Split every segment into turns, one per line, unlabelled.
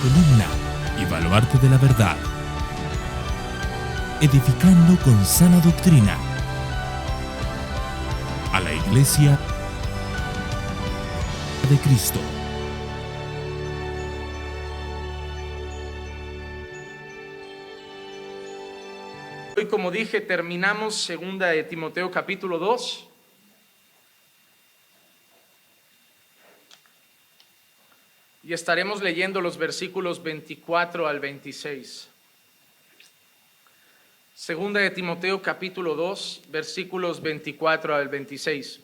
columna y baluarte de la verdad, edificando con sana doctrina a la Iglesia de Cristo.
Hoy, como dije, terminamos segunda de Timoteo capítulo 2. Y estaremos leyendo los versículos 24 al 26. Segunda de Timoteo capítulo 2, versículos 24 al 26.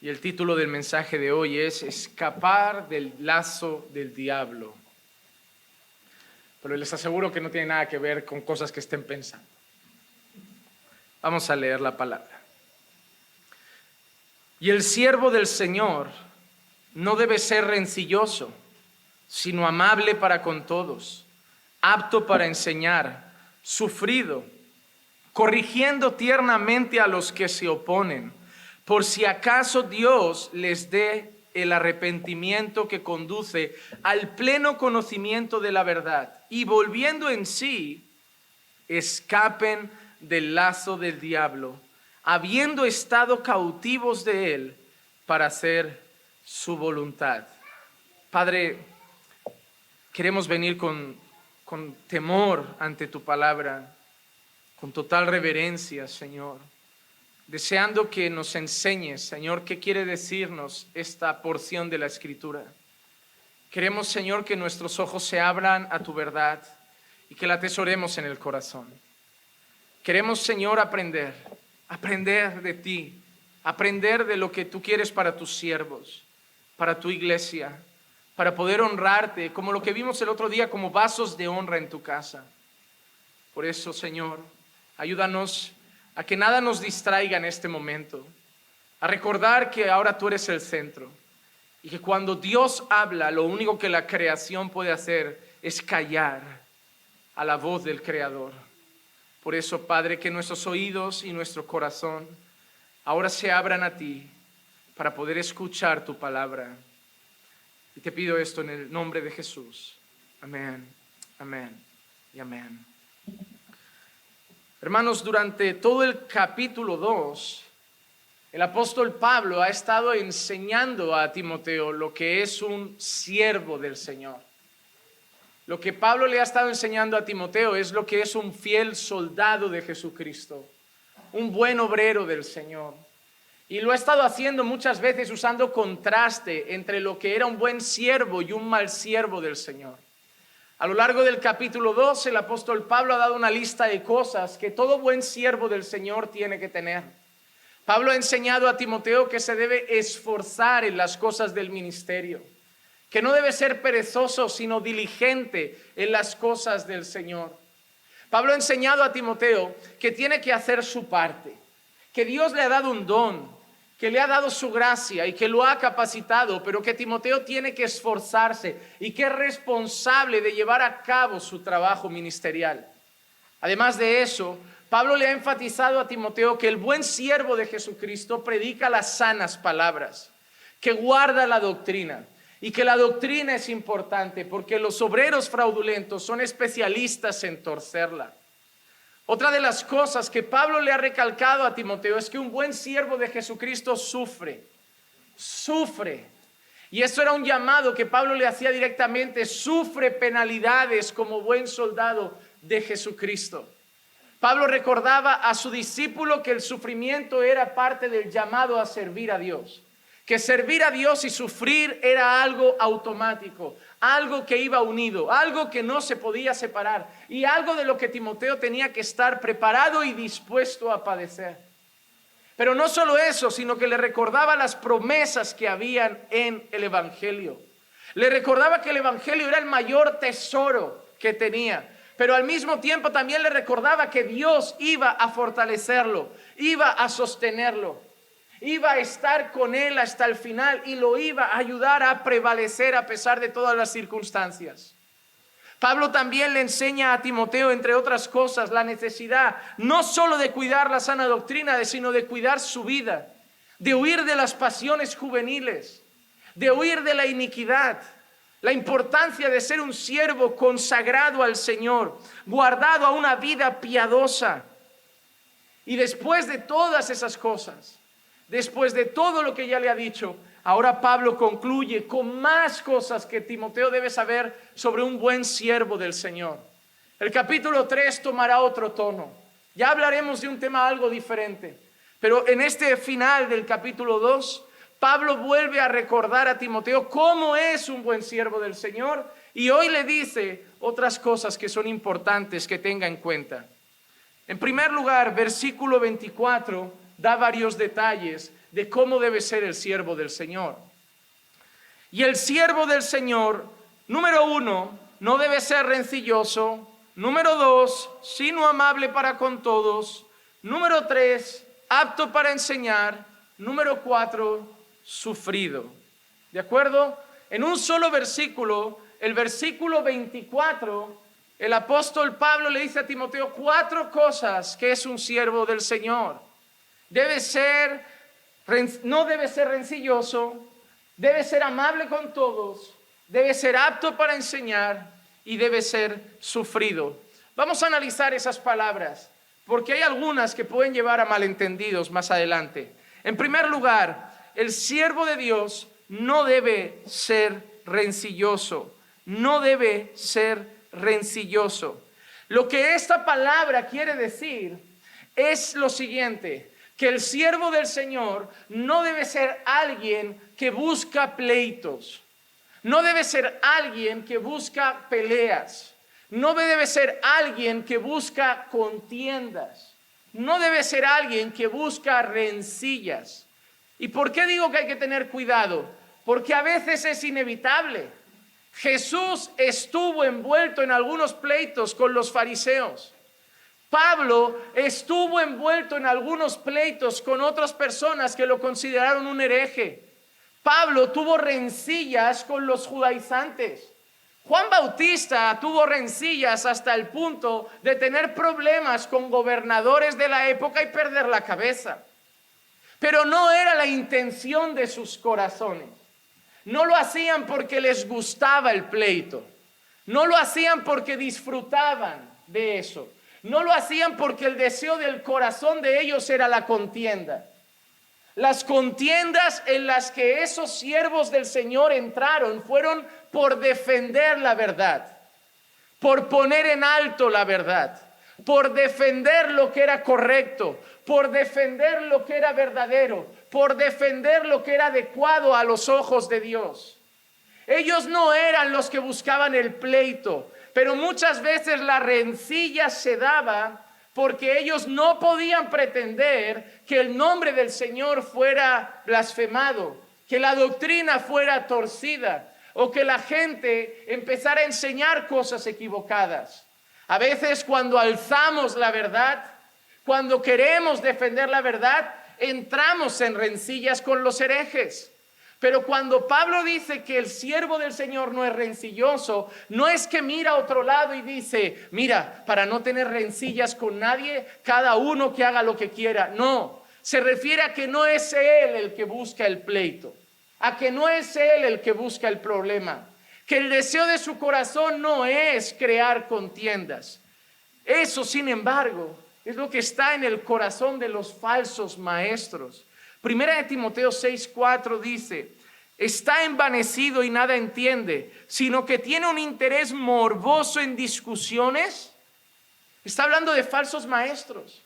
Y el título del mensaje de hoy es Escapar del lazo del diablo. Pero les aseguro que no tiene nada que ver con cosas que estén pensando. Vamos a leer la palabra. Y el siervo del Señor no debe ser rencilloso, sino amable para con todos, apto para enseñar, sufrido, corrigiendo tiernamente a los que se oponen, por si acaso Dios les dé el arrepentimiento que conduce al pleno conocimiento de la verdad, y volviendo en sí, escapen del lazo del diablo, habiendo estado cautivos de él para hacer su voluntad. Padre, queremos venir con temor ante tu palabra, con total reverencia, Señor, deseando que nos enseñes, Señor, qué quiere decirnos esta porción de la Escritura. Queremos, Señor, que nuestros ojos se abran a tu verdad y que la atesoremos en el corazón. Queremos, Señor, aprender de ti, aprender de lo que tú quieres para tus siervos, para tu iglesia, para poder honrarte, como lo que vimos el otro día, como vasos de honra en tu casa. Por eso, Señor, ayúdanos a que nada nos distraiga en este momento, a recordar que ahora tú eres el centro y que cuando Dios habla, lo único que la creación puede hacer es callar a la voz del Creador. Por eso, Padre, que nuestros oídos y nuestro corazón ahora se abran a ti para poder escuchar tu palabra. Y te pido esto en el nombre de Jesús. Amén, amén y amén. Hermanos, durante todo el capítulo 2, el apóstol Pablo ha estado enseñando a Timoteo lo que es un siervo del Señor. Lo que Pablo le ha estado enseñando a Timoteo es lo que es un fiel soldado de Jesucristo, un buen obrero del Señor. Y lo ha estado haciendo muchas veces usando contraste entre lo que era un buen siervo y un mal siervo del Señor. A lo largo del capítulo 2, el apóstol Pablo ha dado una lista de cosas que todo buen siervo del Señor tiene que tener. Pablo ha enseñado a Timoteo que se debe esforzar en las cosas del ministerio, que no debe ser perezoso, sino diligente en las cosas del Señor. Pablo ha enseñado a Timoteo que tiene que hacer su parte, que Dios le ha dado un don, que le ha dado su gracia y que lo ha capacitado, pero que Timoteo tiene que esforzarse y que es responsable de llevar a cabo su trabajo ministerial. Además de eso, Pablo le ha enfatizado a Timoteo que el buen siervo de Jesucristo predica las sanas palabras, que guarda la doctrina y que la doctrina es importante porque los obreros fraudulentos son especialistas en torcerla. Otra de las cosas que Pablo le ha recalcado a Timoteo es que un buen siervo de Jesucristo sufre. Y eso era un llamado que Pablo le hacía directamente: sufre penalidades como buen soldado de Jesucristo. Pablo recordaba a su discípulo que el sufrimiento era parte del llamado a servir a Dios. Que servir a Dios y sufrir era algo automático, algo que iba unido, algo que no se podía separar y algo de lo que Timoteo tenía que estar preparado y dispuesto a padecer. Pero no solo eso, sino que le recordaba las promesas que habían en el Evangelio. Le recordaba que el Evangelio era el mayor tesoro que tenía, pero al mismo tiempo también le recordaba que Dios iba a fortalecerlo, iba a sostenerlo, iba a estar con él hasta el final y lo iba a ayudar a prevalecer a pesar de todas las circunstancias. Pablo también le enseña a Timoteo, entre otras cosas, la necesidad no solo de cuidar la sana doctrina, sino de cuidar su vida, de huir de las pasiones juveniles, de huir de la iniquidad, La importancia de ser un siervo consagrado al Señor, guardado a una vida piadosa. Y después de todas esas cosas, después de todo lo que ya le ha dicho, ahora Pablo concluye con más cosas que Timoteo debe saber sobre un buen siervo del Señor. El capítulo 3 tomará otro tono. Ya hablaremos de un tema algo diferente. Pero en este final del capítulo 2, Pablo vuelve a recordar a Timoteo cómo es un buen siervo del Señor y hoy le dice otras cosas que son importantes que tenga en cuenta. En primer lugar, versículo 24 da varios detalles de cómo debe ser el siervo del Señor. Y el siervo del Señor, número 1, no debe ser rencilloso. Número 2, sino amable para con todos. Número 3, apto para enseñar. Número 4, sufrido. ¿De acuerdo? En un solo versículo, el versículo 24, el apóstol Pablo le dice a Timoteo 4 cosas que es un siervo del Señor. No debe ser rencilloso, debe ser amable con todos, debe ser apto para enseñar y debe ser sufrido. Vamos a analizar esas palabras, porque hay algunas que pueden llevar a malentendidos más adelante. En primer lugar, el siervo de Dios no debe ser rencilloso, no debe ser rencilloso. Lo que esta palabra quiere decir es lo siguiente, que el siervo del Señor no debe ser alguien que busca pleitos. No debe ser alguien que busca peleas. No debe ser alguien que busca contiendas. No debe ser alguien que busca rencillas. ¿Y por qué digo que hay que tener cuidado? Porque a veces es inevitable. Jesús estuvo envuelto en algunos pleitos con los fariseos. Pablo estuvo envuelto en algunos pleitos con otras personas que lo consideraron un hereje. Pablo tuvo rencillas con los judaizantes. Juan Bautista tuvo rencillas hasta el punto de tener problemas con gobernadores de la época y perder la cabeza. Pero no era la intención de sus corazones. No lo hacían porque les gustaba el pleito. No lo hacían porque disfrutaban de eso. No lo hacían porque el deseo del corazón de ellos era la contienda. Las contiendas en las que esos siervos del Señor entraron fueron por defender la verdad, por poner en alto la verdad, por defender lo que era correcto, por defender lo que era verdadero, por defender lo que era adecuado a los ojos de Dios. Ellos no eran los que buscaban el pleito, pero muchas veces la rencilla se daba porque ellos no podían pretender que el nombre del Señor fuera blasfemado, que la doctrina fuera torcida o que la gente empezara a enseñar cosas equivocadas. A veces cuando alzamos la verdad, cuando queremos defender la verdad, entramos en rencillas con los herejes. Pero cuando Pablo dice que el siervo del Señor no es rencilloso, no es que mira a otro lado y dice, mira, para no tener rencillas con nadie, cada uno que haga lo que quiera. No, se refiere a que no es él el que busca el pleito, a que no es él el que busca el problema, que el deseo de su corazón no es crear contiendas. Eso, sin embargo, es lo que está en el corazón de los falsos maestros. Primera de Timoteo 6:4 dice, está envanecido y nada entiende, sino que tiene un interés morboso en discusiones. Está hablando de falsos maestros.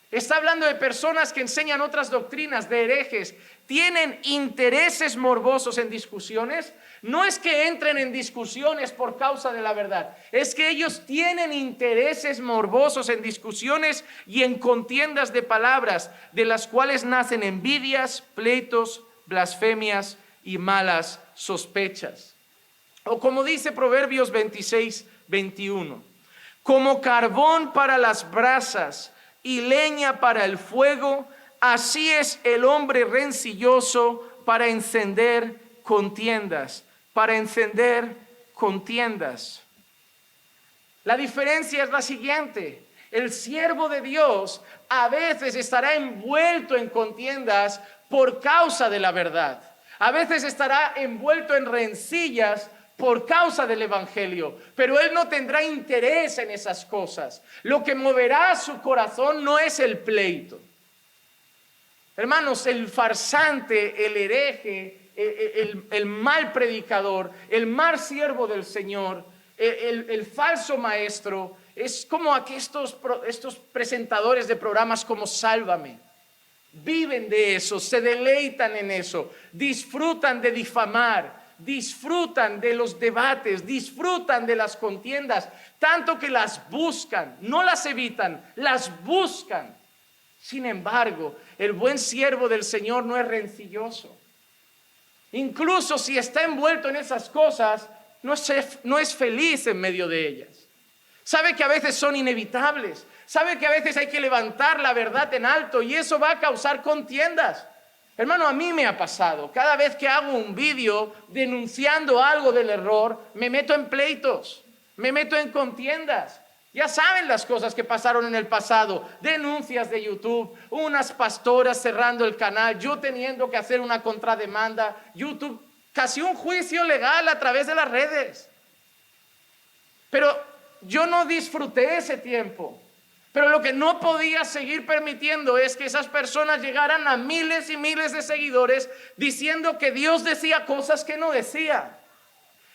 Está hablando de personas que enseñan otras doctrinas, de herejes. Tienen intereses morbosos en discusiones. No es que entren en discusiones por causa de la verdad. Es que ellos tienen intereses morbosos en discusiones y en contiendas de palabras, de las cuales nacen envidias, pleitos, blasfemias y malas sospechas. O como dice Proverbios 26:21, como carbón para las brasas y leña para el fuego, así es el hombre rencilloso para encender contiendas. Para encender contiendas. La diferencia es la siguiente. El siervo de Dios a veces estará envuelto en contiendas por causa de la verdad. A veces estará envuelto en rencillas por causa del evangelio, pero él no tendrá interés en esas cosas. Lo que moverá su corazón no es el pleito. Hermanos, el farsante, el hereje, el mal predicador, el mal siervo del Señor, el falso maestro, es como estos presentadores de programas como Sálvame. Viven de eso, se deleitan en eso, disfrutan de difamar, disfrutan de los debates, disfrutan de las contiendas, tanto que las buscan, no las evitan, las buscan. Sin embargo, el buen siervo del Señor no es rencilloso. Incluso si está envuelto en esas cosas, no es feliz en medio de ellas. Sabe que a veces son inevitables. Sabe que a veces hay que levantar la verdad en alto y eso va a causar contiendas. Hermano, a mí me ha pasado. Cada vez que hago un vídeo denunciando algo del error, me meto en pleitos, me meto en contiendas. Ya saben las cosas que pasaron en el pasado. Denuncias de YouTube, unas pastoras cerrando el canal, yo teniendo que hacer una contrademanda, YouTube, casi un juicio legal a través de las redes. Pero yo no disfruté ese tiempo. Pero lo que no podía seguir permitiendo es que esas personas llegaran a miles y miles de seguidores diciendo que Dios decía cosas que no decía.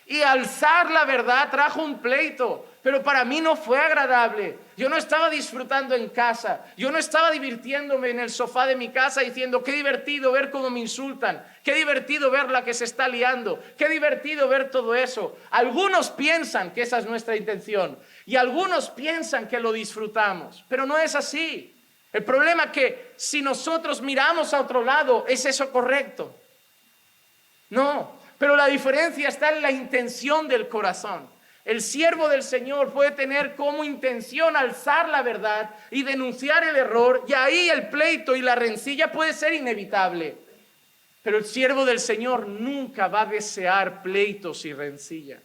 Y alzar la verdad trajo un pleito, pero para mí no fue agradable. Yo no estaba disfrutando en casa, yo no estaba divirtiéndome en el sofá de mi casa diciendo qué divertido ver cómo me insultan, qué divertido ver la que se está liando, qué divertido ver todo eso. Algunos piensan que esa es nuestra intención y algunos piensan que lo disfrutamos, pero no es así. El problema es que si nosotros miramos a otro lado, ¿es eso correcto? No. Pero la diferencia está en la intención del corazón. El siervo del Señor puede tener como intención alzar la verdad y denunciar el error, y ahí el pleito y la rencilla puede ser inevitable. Pero el siervo del Señor nunca va a desear pleitos y rencillas.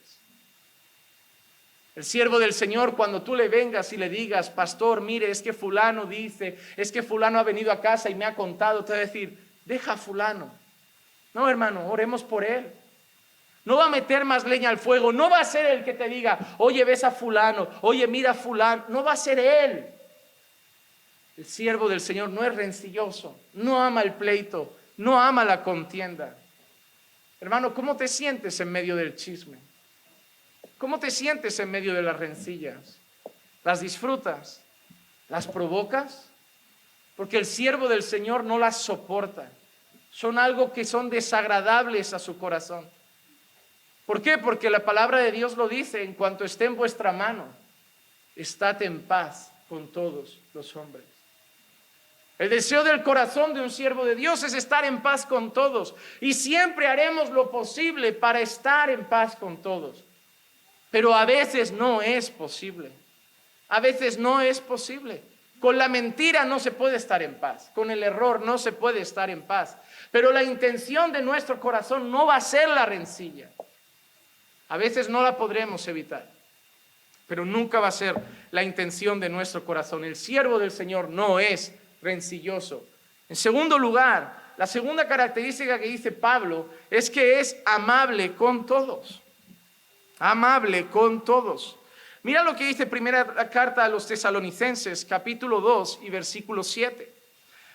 El siervo del Señor, cuando tú le vengas y le digas, pastor, mire, es que fulano dice, es que fulano ha venido a casa y me ha contado, te va a decir, deja a fulano. No, hermano, oremos por él. No va a meter más leña al fuego, no va a ser el que te diga, oye, ves a fulano, oye, mira a fulano, no va a ser él. El siervo del Señor no es rencilloso, no ama el pleito, no ama la contienda. Hermano, ¿cómo te sientes en medio del chisme? ¿Cómo te sientes en medio de las rencillas? ¿Las disfrutas? ¿Las provocas? Porque el siervo del Señor no las soporta. Son algo que son desagradables a su corazón. ¿Por qué? Porque la palabra de Dios lo dice, en cuanto esté en vuestra mano, estad en paz con todos los hombres. El deseo del corazón de un siervo de Dios es estar en paz con todos. Y siempre haremos lo posible para estar en paz con todos. Pero a veces no es posible. A veces no es posible. Con la mentira no se puede estar en paz. Con el error no se puede estar en paz. Pero la intención de nuestro corazón no va a ser la rencilla. A veces no la podremos evitar, pero nunca va a ser la intención de nuestro corazón. El siervo del Señor no es rencilloso. En segundo lugar, la segunda característica que dice Pablo es que es amable con todos. Amable con todos. Mira lo que dice primera carta a los Tesalonicenses, capítulo 2 y versículo 7.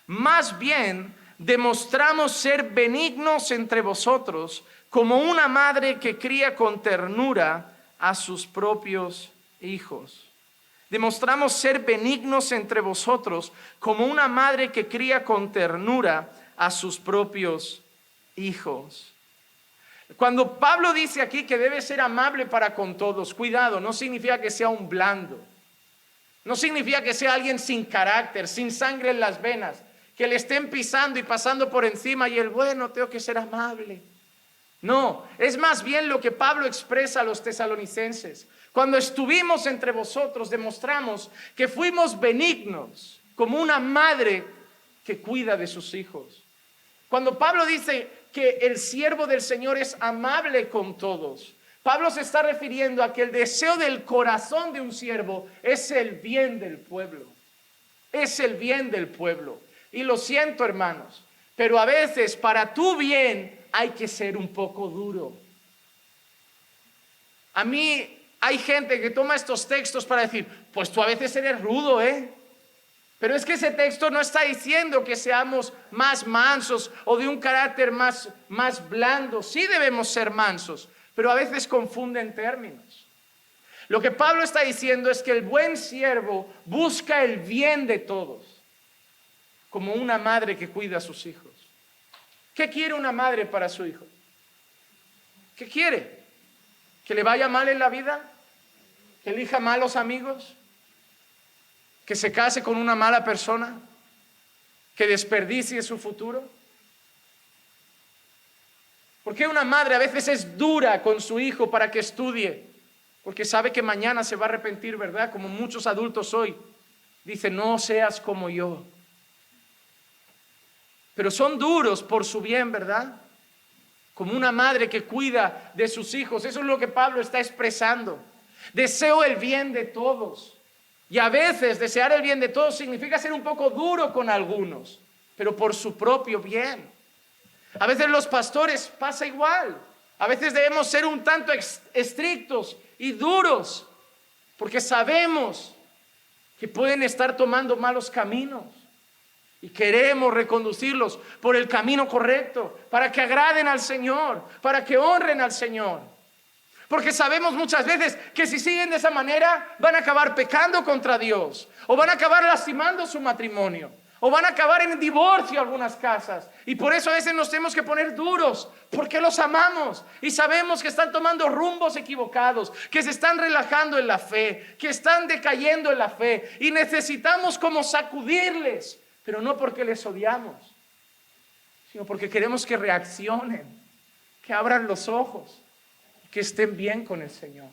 Más bien, demostramos ser benignos entre vosotros, como una madre que cría con ternura a sus propios hijos. Demostramos ser benignos entre vosotros, como una madre que cría con ternura a sus propios hijos. Cuando Pablo dice aquí que debe ser amable para con todos, cuidado, no significa que sea un blando. No significa que sea alguien sin carácter, sin sangre en las venas, que le estén pisando y pasando por encima y el bueno, tengo que ser amable. No, es más bien lo que Pablo expresa a los tesalonicenses. Cuando estuvimos entre vosotros, demostramos que fuimos benignos, como una madre que cuida de sus hijos. Cuando Pablo dice que el siervo del Señor es amable con todos, Pablo se está refiriendo a que el deseo del corazón de un siervo es el bien del pueblo. Es el bien del pueblo. Y lo siento, hermanos, pero a veces para tu bien hay que ser un poco duro. A mí hay gente que toma estos textos para decir, pues tú a veces eres rudo, ¿eh? Pero es que ese texto no está diciendo que seamos más mansos o de un carácter más blando. Sí debemos ser mansos, pero a veces confunden términos. Lo que Pablo está diciendo es que el buen siervo busca el bien de todos, como una madre que cuida a sus hijos. ¿Qué quiere una madre para su hijo? ¿Qué quiere? ¿Que le vaya mal en la vida? ¿Que elija malos amigos? ¿Que se case con una mala persona? ¿Que desperdicie su futuro? ¿Por qué una madre a veces es dura con su hijo para que estudie? Porque sabe que mañana se va a arrepentir, ¿verdad? Como muchos adultos hoy. Dice, no seas como yo. Pero son duros por su bien, ¿verdad? Como una madre que cuida de sus hijos. Eso es lo que Pablo está expresando. Deseo el bien de todos. Y a veces desear el bien de todos significa ser un poco duro con algunos, pero por su propio bien. A veces los pastores pasa igual. A veces debemos ser un tanto estrictos y duros, porque sabemos que pueden estar tomando malos caminos y queremos reconducirlos por el camino correcto, para que agraden al Señor, para que honren al Señor. Porque sabemos muchas veces que si siguen de esa manera van a acabar pecando contra Dios, o van a acabar lastimando su matrimonio, o van a acabar en divorcio algunas casas. Y por eso a veces nos tenemos que poner duros, porque los amamos y sabemos que están tomando rumbos equivocados, que se están relajando en la fe, que están decayendo en la fe, y necesitamos como sacudirles, pero no porque les odiamos, sino porque queremos que reaccionen, que abran los ojos, que estén bien con el Señor.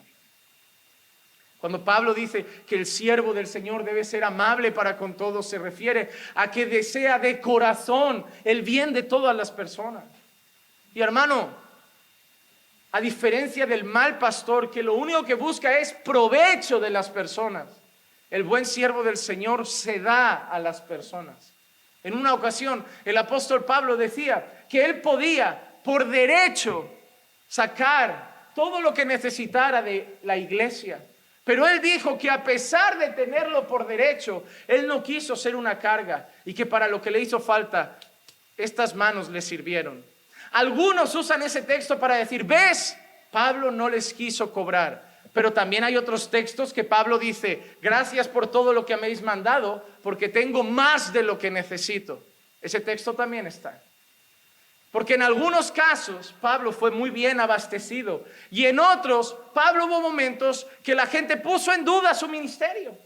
Cuando Pablo dice que el siervo del Señor debe ser amable para con todos, se refiere a que desea de corazón el bien de todas las personas. Y hermano, a diferencia del mal pastor que lo único que busca es provecho de las personas, el buen siervo del Señor se da a las personas. En una ocasión el apóstol Pablo decía que él podía por derecho sacar todo lo que necesitara de la iglesia. Pero él dijo que a pesar de tenerlo por derecho, él no quiso ser una carga y que para lo que le hizo falta, estas manos le sirvieron. Algunos usan ese texto para decir, ¿ves? Pablo no les quiso cobrar. Pero también hay otros textos que Pablo dice, gracias por todo lo que me habéis mandado, porque tengo más de lo que necesito. Ese texto también está. Porque en algunos casos Pablo fue muy bien abastecido y en otros Pablo hubo momentos que la gente puso en duda su ministerio.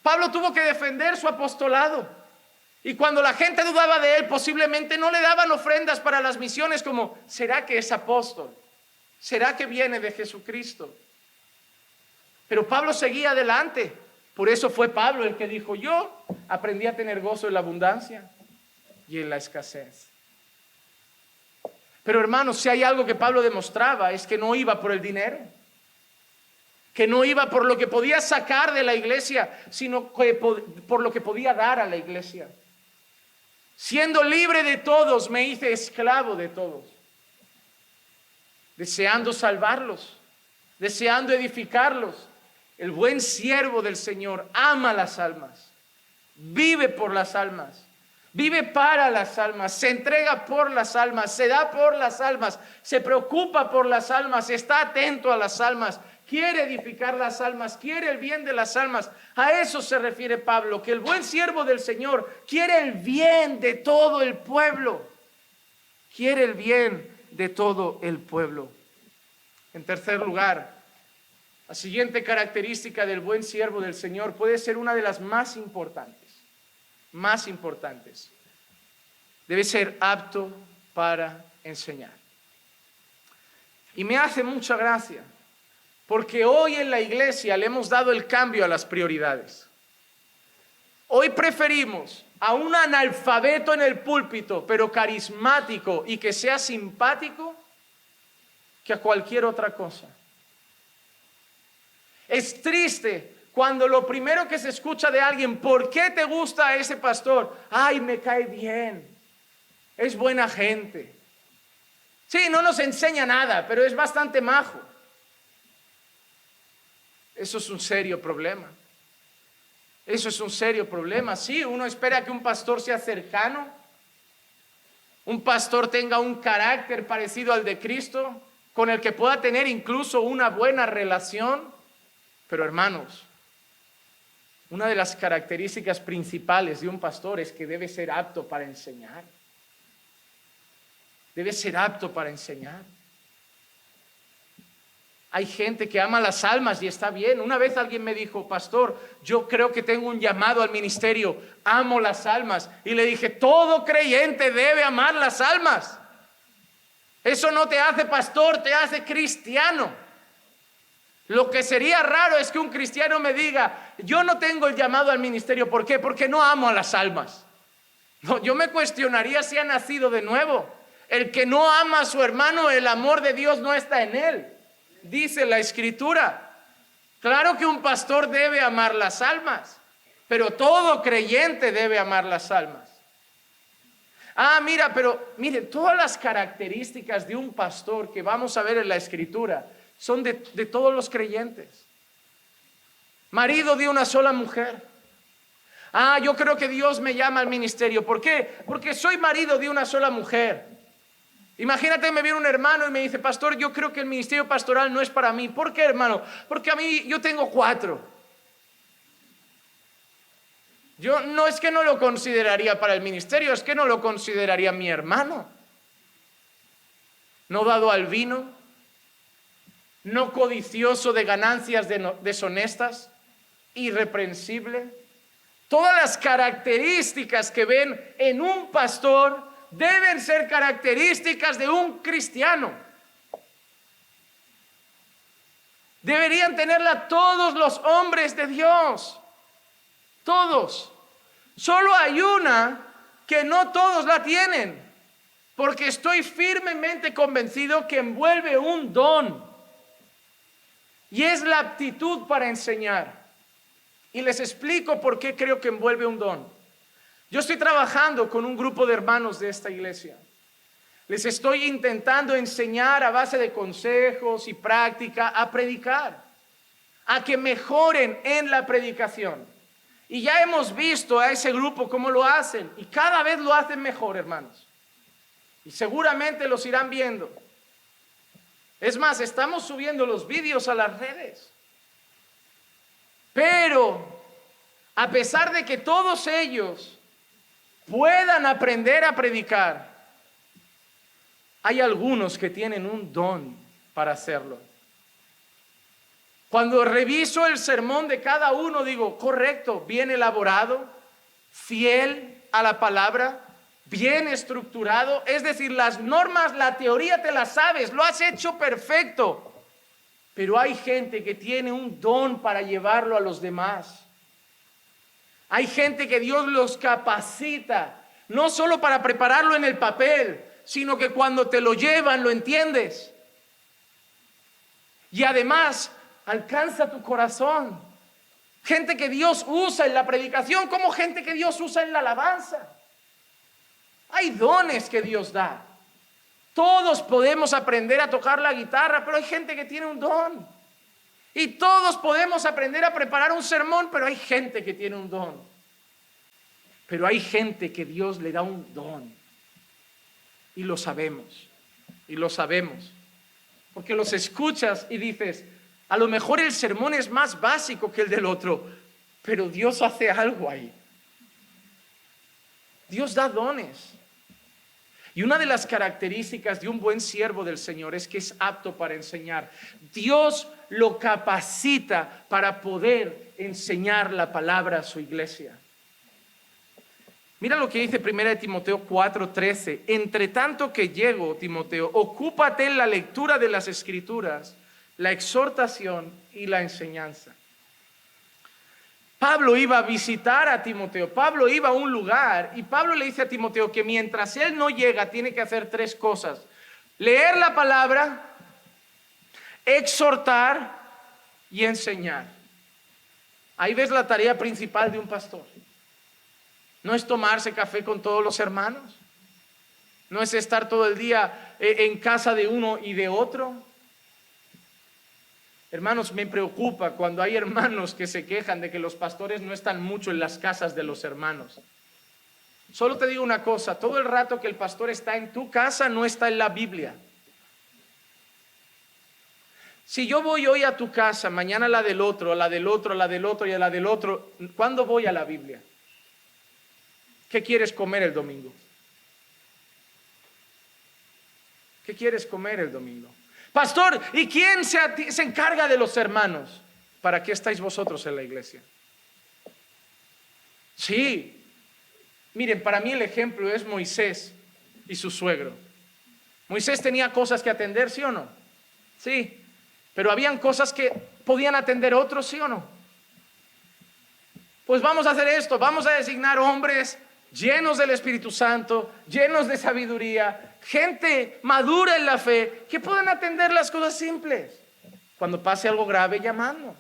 Pablo tuvo que defender su apostolado y cuando la gente dudaba de él posiblemente no le daban ofrendas para las misiones como ¿será que es apóstol? ¿Será que viene de Jesucristo? Pero Pablo seguía adelante. Por eso fue Pablo el que dijo, yo aprendí a tener gozo en la abundancia y en la escasez. Pero hermanos, si hay algo que Pablo demostraba es que no iba por el dinero, que no iba por lo que podía sacar de la iglesia, sino que por lo que podía dar a la iglesia. Siendo libre de todos, me hice esclavo de todos, deseando salvarlos, deseando edificarlos. El buen siervo del Señor ama las almas, vive por las almas. Vive para las almas, se entrega por las almas, se da por las almas, se preocupa por las almas, está atento a las almas, quiere edificar las almas, quiere el bien de las almas. A eso se refiere Pablo, que el buen siervo del Señor quiere el bien de todo el pueblo. Quiere el bien de todo el pueblo. En tercer lugar, la siguiente característica del buen siervo del Señor puede ser una de las más importantes. Debe ser apto para enseñar. Y me hace mucha gracia, porque hoy en la iglesia le hemos dado el cambio a las prioridades. Hoy preferimos a un analfabeto en el púlpito, pero carismático y que sea simpático, que a cualquier otra cosa. Es triste cuando lo primero que se escucha de alguien, ¿por qué te gusta ese pastor? Ay, me cae bien, es buena gente. Sí, no nos enseña nada, pero es bastante majo. Eso es un serio problema. Eso es un serio problema. Sí, uno espera que un pastor sea cercano, un pastor tenga un carácter parecido al de Cristo, con el que pueda tener incluso una buena relación. Pero hermanos, una de las características principales de un pastor es que debe ser apto para enseñar. Debe ser apto para enseñar. Hay gente que ama las almas y está bien. Una vez alguien me dijo: pastor, yo creo que tengo un llamado al ministerio, amo las almas. Y le dije: todo creyente debe amar las almas. Eso no te hace pastor, te hace cristiano. Lo que sería raro es que un cristiano me diga: yo no tengo el llamado al ministerio. ¿Por qué? Porque no amo a las almas. No, yo me cuestionaría si ha nacido de nuevo. El que no ama a su hermano, el amor de Dios no está en él. Dice la Escritura. Claro que un pastor debe amar las almas, pero todo creyente debe amar las almas. Mire, todas las características de un pastor que vamos a ver en la Escritura son de todos los creyentes. Marido de una sola mujer. Yo creo que Dios me llama al ministerio. ¿Por qué? Porque soy marido de una sola mujer. Imagínate, me viene un hermano y me dice: pastor, yo creo que el ministerio pastoral no es para mí. ¿Por qué, hermano? Porque a mí yo tengo 4. Yo no es que no lo consideraría para el ministerio, es que no lo consideraría mi hermano. No dado al vino, no codicioso de ganancias deshonestas, irreprensible. Todas las características que ven en un pastor deben ser características de un cristiano. Deberían tenerla todos los hombres de Dios. Todos. Solo hay una que no todos la tienen, porque estoy firmemente convencido que envuelve un don, y es la aptitud para enseñar. Y les explico por qué creo que envuelve un don. Yo estoy trabajando con un grupo de hermanos de esta iglesia. Les estoy intentando enseñar a base de consejos y práctica a predicar, a que mejoren en la predicación. Y ya hemos visto a ese grupo cómo lo hacen, y cada vez lo hacen mejor, hermanos. Y seguramente los irán viendo. Es más, estamos subiendo los vídeos a las redes. Pero a pesar de que todos ellos puedan aprender a predicar, hay algunos que tienen un don para hacerlo. Cuando reviso el sermón de cada uno, digo: correcto, bien elaborado, fiel a la palabra, bien estructurado. Es decir, las normas, la teoría te la sabes, lo has hecho perfecto. Pero hay gente que tiene un don para llevarlo a los demás. Hay gente que Dios los capacita, no solo para prepararlo en el papel, sino que cuando te lo llevan lo entiendes. Y además alcanza tu corazón. Gente que Dios usa en la predicación como gente que Dios usa en la alabanza. Hay dones que Dios da. Todos podemos aprender a tocar la guitarra, pero hay gente que tiene un don. Y todos podemos aprender a preparar un sermón, pero hay gente que tiene un don. Pero hay gente que Dios le da un don. Y lo sabemos. Y lo sabemos. Porque los escuchas y dices: a lo mejor el sermón es más básico que el del otro, pero Dios hace algo ahí. Dios da dones. Y una de las características de un buen siervo del Señor es que es apto para enseñar. Dios lo capacita para poder enseñar la palabra a su iglesia. Mira lo que dice 1 Timoteo 4:13. Entre tanto que llego, Timoteo, ocúpate en la lectura de las Escrituras, la exhortación y la enseñanza. Pablo iba a visitar a Timoteo, Pablo iba a un lugar, y Pablo le dice a Timoteo que mientras él no llega tiene que hacer 3 cosas: leer la palabra, exhortar y enseñar. Ahí ves la tarea principal de un pastor. No es tomarse café con todos los hermanos, no es estar todo el día en casa de uno y de otro. Hermanos, me preocupa cuando hay hermanos que se quejan de que los pastores no están mucho en las casas de los hermanos. Solo te digo una cosa, todo el rato que el pastor está en tu casa no está en la Biblia. Si yo voy hoy a tu casa, mañana a la del otro, a la del otro, a la del otro y a la del otro, ¿cuándo voy a la Biblia? ¿Qué quieres comer el domingo? ¿Qué quieres comer el domingo? Pastor, ¿y quién se encarga de los hermanos? ¿Para qué estáis vosotros en la iglesia? Sí. Miren, para mí el ejemplo es Moisés y su suegro. Moisés tenía cosas que atender, ¿sí o no? Sí. Pero habían cosas que podían atender otros, ¿sí o no? Pues vamos a hacer esto, vamos a designar hombres llenos del Espíritu Santo, llenos de sabiduría, gente madura en la fe, que puedan atender las cosas simples. Cuando pase algo grave, llamadnos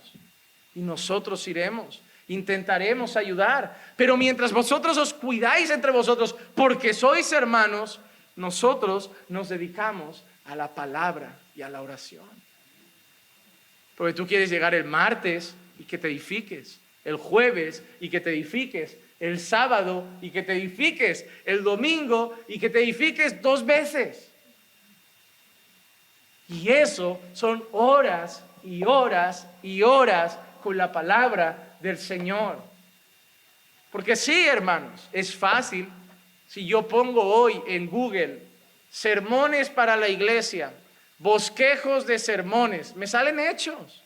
y nosotros iremos, intentaremos ayudar. Pero mientras vosotros os cuidáis entre vosotros, porque sois hermanos, nosotros nos dedicamos a la palabra y a la oración. Porque tú quieres llegar el martes y que te edifiques, el jueves y que te edifiques, el sábado y que te edifiques, el domingo y que te edifiques 2 veces. Y eso son horas y horas y horas con la palabra del Señor. Porque sí, hermanos, es fácil. Si yo pongo hoy en Google sermones para la iglesia, bosquejos de sermones, me salen hechos.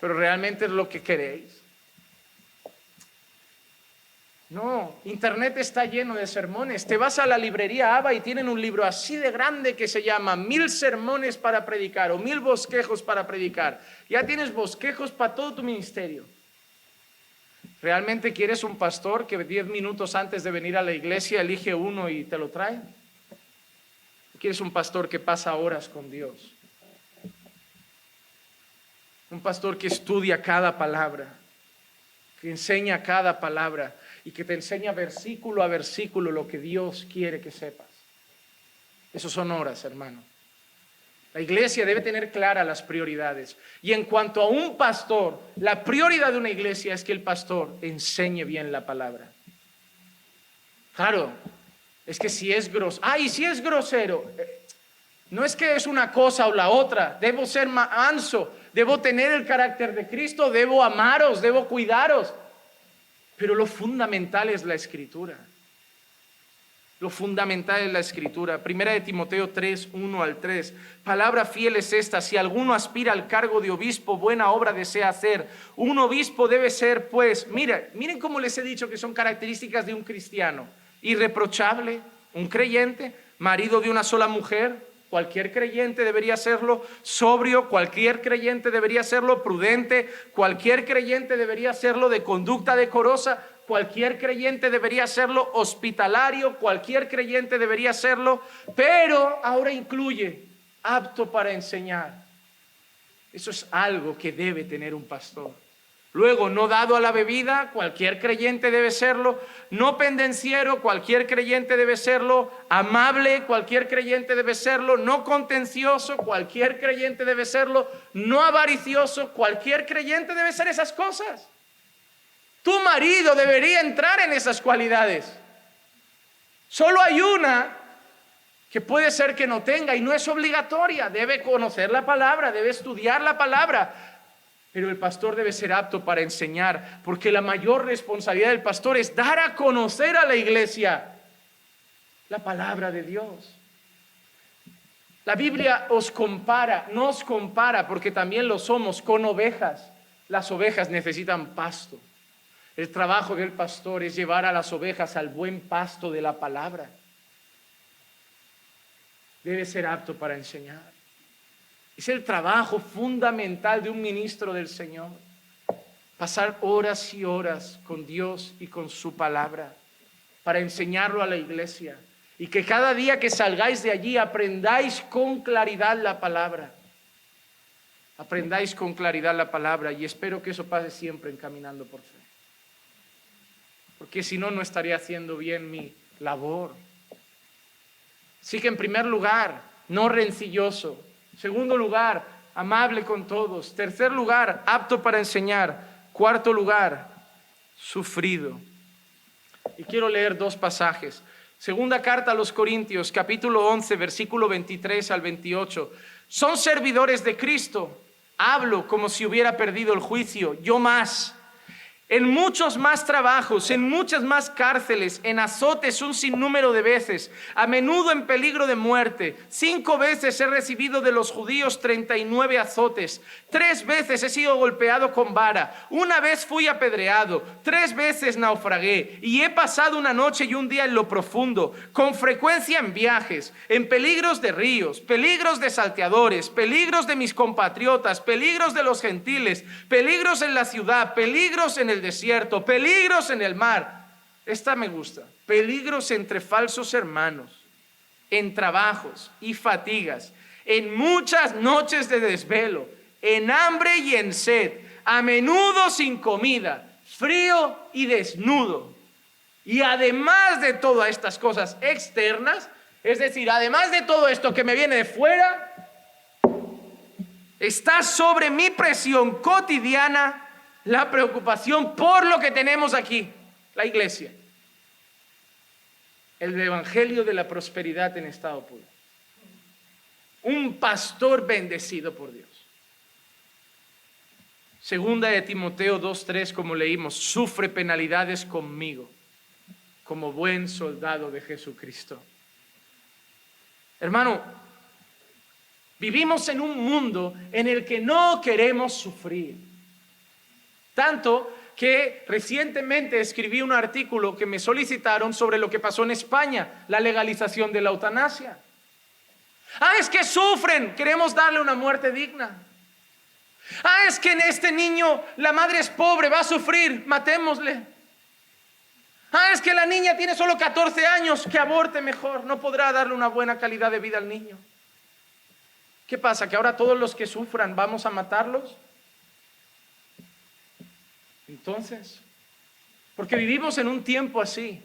Pero realmente es lo que queréis. No, internet está lleno de sermones. Te vas a la librería ABA y tienen un libro así de grande que se llama 1000 sermones para predicar o 1000 bosquejos para predicar. Ya tienes bosquejos para todo tu ministerio. ¿Realmente quieres un pastor que 10 minutos antes de venir a la iglesia elige uno y te lo trae? ¿Quieres un pastor que pasa horas con Dios? Un pastor que estudia cada palabra, que enseña cada palabra y que te enseña versículo a versículo lo que Dios quiere que sepas. Esos son horas, hermano. La iglesia debe tener claras las prioridades. Y en cuanto a un pastor, la prioridad de una iglesia es que el pastor enseñe bien la palabra. Claro, es que si es grosero, y si es grosero, no es que es una cosa o la otra, debo ser manso, debo tener el carácter de Cristo, debo amaros, debo cuidaros. Pero lo fundamental es la Escritura. Lo fundamental es la Escritura. Primera de Timoteo 3, 1 al 3. Palabra fiel es esta: si alguno aspira al cargo de obispo, buena obra desea hacer. Un obispo debe ser, pues, miren cómo les he dicho que son características de un cristiano: irreprochable, un creyente, marido de una sola mujer. Cualquier creyente debería serlo. Sobrio, cualquier creyente debería serlo. Prudente, cualquier creyente debería serlo. De conducta decorosa, cualquier creyente debería serlo. Hospitalario, cualquier creyente debería serlo. Pero ahora incluye apto para enseñar. Eso es algo que debe tener un pastor. Luego, no dado a la bebida, cualquier creyente debe serlo. No pendenciero, cualquier creyente debe serlo. Amable, cualquier creyente debe serlo. No contencioso, cualquier creyente debe serlo. No avaricioso, cualquier creyente debe ser esas cosas. Tu marido debería entrar en esas cualidades. Solo hay una que puede ser que no tenga y no es obligatoria. Debe conocer la palabra, debe estudiar la palabra. Pero el pastor debe ser apto para enseñar, porque la mayor responsabilidad del pastor es dar a conocer a la iglesia la palabra de Dios. La Biblia nos compara, porque también lo somos, con ovejas. Las ovejas necesitan pasto. El trabajo del pastor es llevar a las ovejas al buen pasto de la palabra. Debe ser apto para enseñar. Es el trabajo fundamental de un ministro del Señor. Pasar horas y horas con Dios y con su palabra para enseñarlo a la iglesia. Y que cada día que salgáis de allí aprendáis con claridad la palabra. Aprendáis con claridad la palabra, y espero que eso pase siempre en Caminando por Fe. Porque si no, no estaría haciendo bien mi labor. Así que en primer lugar, no rencilloso. Segundo lugar, amable con todos. Tercer lugar, apto para enseñar. Cuarto lugar, sufrido. Y quiero leer dos pasajes. Segunda carta a los Corintios, capítulo 11, versículo 23 al 28. Son servidores de Cristo. Hablo como si hubiera perdido el juicio, yo más. En muchos más trabajos, en muchas más cárceles, en azotes un sinnúmero de veces, a menudo en peligro de muerte. 5 veces he recibido de los judíos 39 azotes. 3 veces he sido golpeado con vara. 1 vez fui apedreado. 3 veces naufragué. Y he pasado una noche y un día en lo profundo, con frecuencia en viajes, en peligros de ríos, peligros de salteadores, peligros de mis compatriotas, peligros de los gentiles, peligros en la ciudad, peligros en el desierto, peligros en el mar. Esta me gusta. Peligros entre falsos hermanos, en trabajos y fatigas, en muchas noches de desvelo, en hambre y en sed, a menudo sin comida, frío y desnudo. Y además de todas estas cosas externas, es decir, además de todo esto que me viene de fuera, está sobre mi presión cotidiana la preocupación por lo que tenemos aquí, la iglesia. El evangelio de la prosperidad en estado puro. Un pastor bendecido por Dios. Segunda de Timoteo 2:3, como leímos, sufre penalidades conmigo, como buen soldado de Jesucristo. Hermano, vivimos en un mundo en el que no queremos sufrir. Tanto que recientemente escribí un artículo que me solicitaron sobre lo que pasó en España, la legalización de la eutanasia. Es que sufren, queremos darle una muerte digna. Es que en este niño la madre es pobre, va a sufrir, matémosle. Es que la niña tiene solo 14 años, que aborte mejor, no podrá darle una buena calidad de vida al niño. ¿Qué pasa? ¿Que ahora todos los que sufran vamos a matarlos? Entonces, porque vivimos en un tiempo así.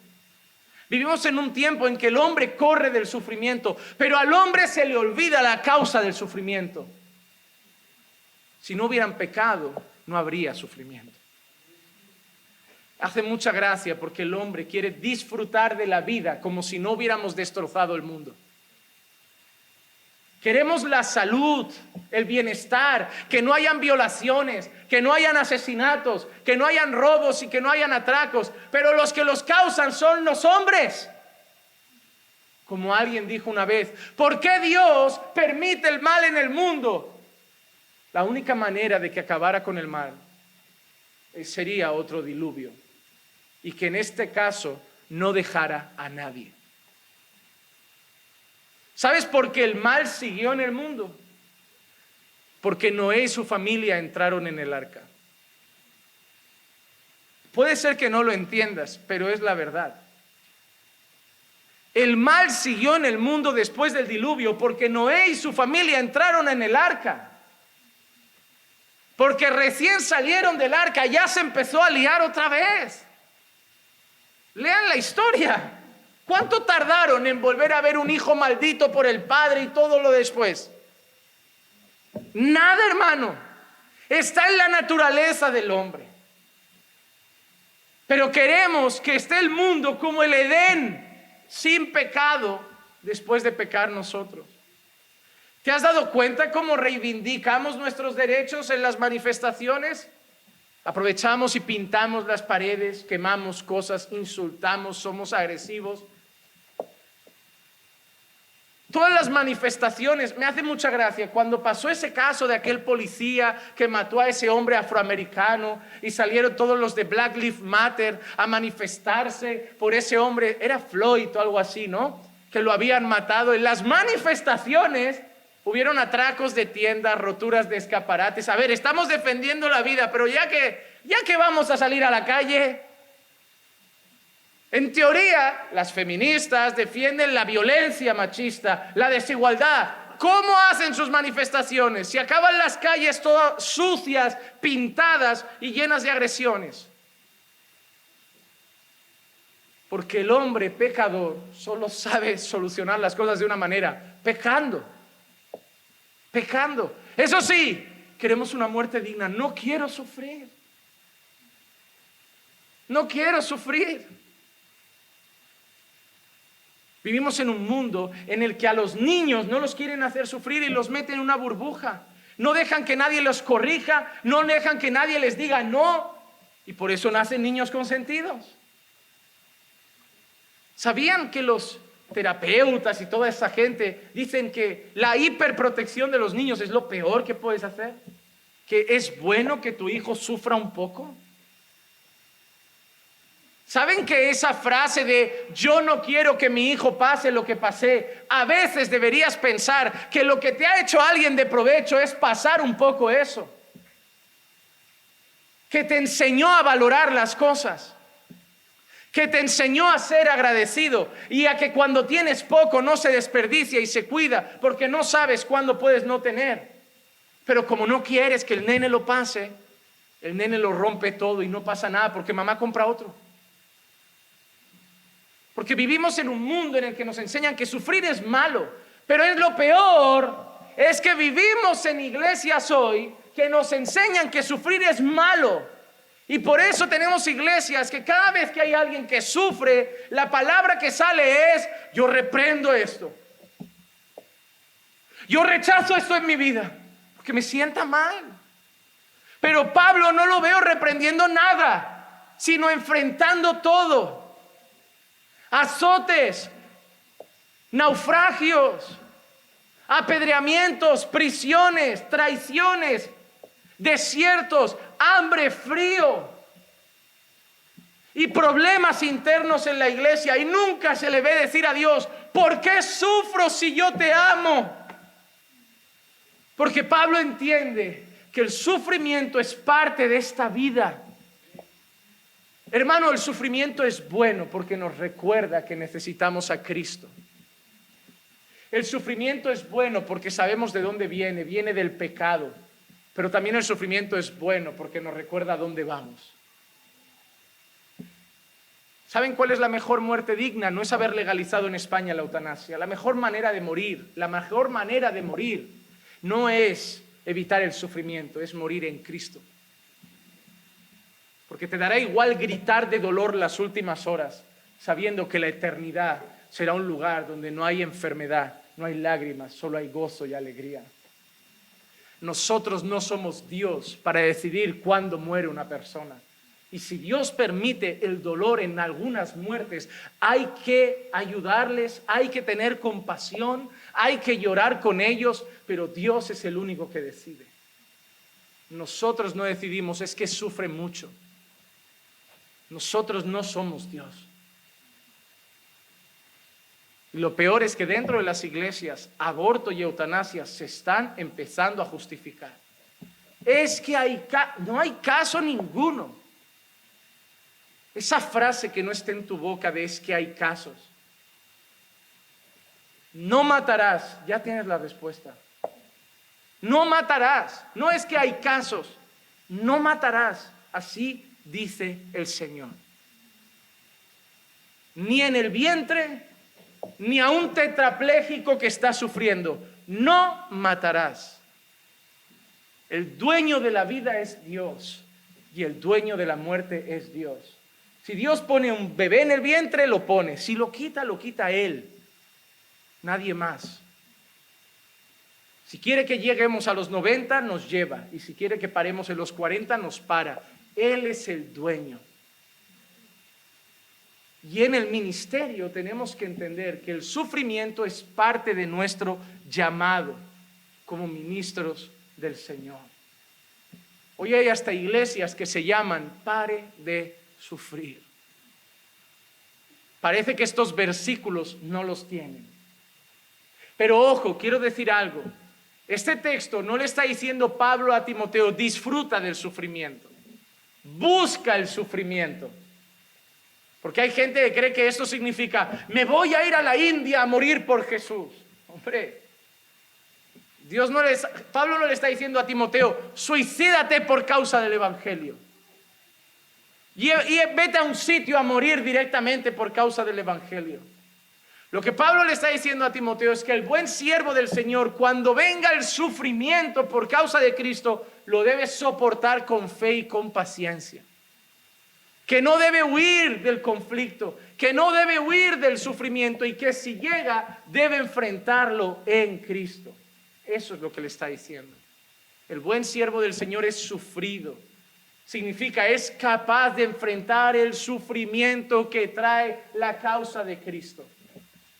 Vivimos en un tiempo en que el hombre corre del sufrimiento, pero al hombre se le olvida la causa del sufrimiento. Si no hubieran pecado, no habría sufrimiento. Hace mucha gracia porque el hombre quiere disfrutar de la vida como si no hubiéramos destrozado el mundo. Queremos la salud, el bienestar, que no hayan violaciones, que no hayan asesinatos, que no hayan robos y que no hayan atracos, pero los que los causan son los hombres. Como alguien dijo una vez, ¿por qué Dios permite el mal en el mundo? La única manera de que acabara con el mal sería otro diluvio, y que en este caso no dejara a nadie. ¿Sabes por qué el mal siguió en el mundo? Porque Noé y su familia entraron en el arca. Puede ser que no lo entiendas, pero es la verdad. El mal siguió en el mundo después del diluvio porque Noé y su familia entraron en el arca. Porque recién salieron del arca, ya se empezó a liar otra vez. Lean la historia. ¿Cuánto tardaron en volver a ver un hijo maldito por el padre y todo lo después? Nada, hermano. Está en la naturaleza del hombre. Pero queremos que esté el mundo como el Edén, sin pecado, después de pecar nosotros. ¿Te has dado cuenta cómo reivindicamos nuestros derechos en las manifestaciones? Aprovechamos y pintamos las paredes, quemamos cosas, insultamos, somos agresivos. Todas las manifestaciones, me hace mucha gracia, cuando pasó ese caso de aquel policía que mató a ese hombre afroamericano y salieron todos los de Black Lives Matter a manifestarse por ese hombre, era Floyd o algo así, ¿no? Que lo habían matado. En las manifestaciones hubieron atracos de tiendas, roturas de escaparates. A ver, estamos defendiendo la vida, pero ya que vamos a salir a la calle. En teoría, las feministas defienden la violencia machista, la desigualdad. ¿Cómo hacen sus manifestaciones? Si acaban las calles todas sucias, pintadas y llenas de agresiones. Porque el hombre pecador solo sabe solucionar las cosas de una manera, pecando. Eso sí, queremos una muerte digna. No quiero sufrir. No quiero sufrir. Vivimos en un mundo en el que a los niños no los quieren hacer sufrir y los meten en una burbuja. No dejan que nadie los corrija, no dejan que nadie les diga no. Y por eso nacen niños consentidos. ¿Sabían que los terapeutas y toda esa gente dicen que la hiperprotección de los niños es lo peor que puedes hacer? ¿Que es bueno que tu hijo sufra un poco? ¿Saben que esa frase de yo no quiero que mi hijo pase lo que pasé? A veces deberías pensar que lo que te ha hecho alguien de provecho es pasar un poco eso. Que te enseñó a valorar las cosas. Que te enseñó a ser agradecido y a que cuando tienes poco no se desperdicia y se cuida porque no sabes cuándo puedes no tener. Pero como no quieres que el nene lo pase, el nene lo rompe todo y no pasa nada porque mamá compra otro. Porque vivimos en un mundo en el que nos enseñan que sufrir es malo. Pero es lo peor, es que vivimos en iglesias hoy que nos enseñan que sufrir es malo. Y por eso tenemos iglesias que cada vez que hay alguien que sufre, la palabra que sale es: yo reprendo esto. Yo rechazo esto en mi vida, porque me sienta mal. Pero Pablo no lo veo reprendiendo nada, sino enfrentando todo. Azotes, naufragios, apedreamientos, prisiones, traiciones, desiertos, hambre, frío y problemas internos en la iglesia. Y nunca se le ve decir a Dios: ¿por qué sufro si yo te amo? Porque Pablo entiende que el sufrimiento es parte de esta vida. Hermano, el sufrimiento es bueno porque nos recuerda que necesitamos a Cristo. El sufrimiento es bueno porque sabemos de dónde viene, viene del pecado. Pero también el sufrimiento es bueno porque nos recuerda a dónde vamos. ¿Saben cuál es la mejor muerte digna? No es haber legalizado en España la eutanasia. La mejor manera de morir no es evitar el sufrimiento, es morir en Cristo. Porque te dará igual gritar de dolor las últimas horas, sabiendo que la eternidad será un lugar donde no hay enfermedad, no hay lágrimas, solo hay gozo y alegría. Nosotros no somos Dios para decidir cuándo muere una persona. Y si Dios permite el dolor en algunas muertes, hay que ayudarles, hay que tener compasión, hay que llorar con ellos, pero Dios es el único que decide. Nosotros no decidimos, es que sufre mucho. Nosotros no somos Dios. Y lo peor es que dentro de las iglesias, aborto y eutanasia se están empezando a justificar. Es que no hay caso ninguno. Esa frase que no esté en tu boca de es que hay casos. No matarás, ya tienes la respuesta. No matarás, no es que hay casos, no matarás, así dice el Señor. Ni en el vientre, ni a un tetrapléjico que está sufriendo, no matarás. El dueño de la vida es Dios y el dueño de la muerte es Dios. Si Dios pone un bebé en el vientre, lo pone. Si lo quita Él. Nadie más. Si quiere que lleguemos a los 90, nos lleva. Y si quiere que paremos en los 40, nos para. Él es el dueño. Y en el ministerio tenemos que entender que el sufrimiento es parte de nuestro llamado como ministros del Señor. Hoy hay hasta iglesias que se llaman pare de sufrir. Parece que estos versículos no los tienen. Pero ojo, quiero decir algo. Este texto no le está diciendo Pablo a Timoteo, disfruta del sufrimiento. Busca el sufrimiento. Porque hay gente que cree que esto significa, me voy a ir a la India a morir por Jesús. Hombre, Pablo no le está diciendo a Timoteo, suicídate por causa del Evangelio. Y vete a un sitio a morir directamente por causa del Evangelio. Lo que Pablo le está diciendo a Timoteo es que el buen siervo del Señor, cuando venga el sufrimiento por causa de Cristo, lo debe soportar con fe y con paciencia. Que no debe huir del conflicto, que no debe huir del sufrimiento y que si llega debe enfrentarlo en Cristo. Eso es lo que le está diciendo. El buen siervo del Señor es sufrido. Significa, es capaz de enfrentar el sufrimiento que trae la causa de Cristo.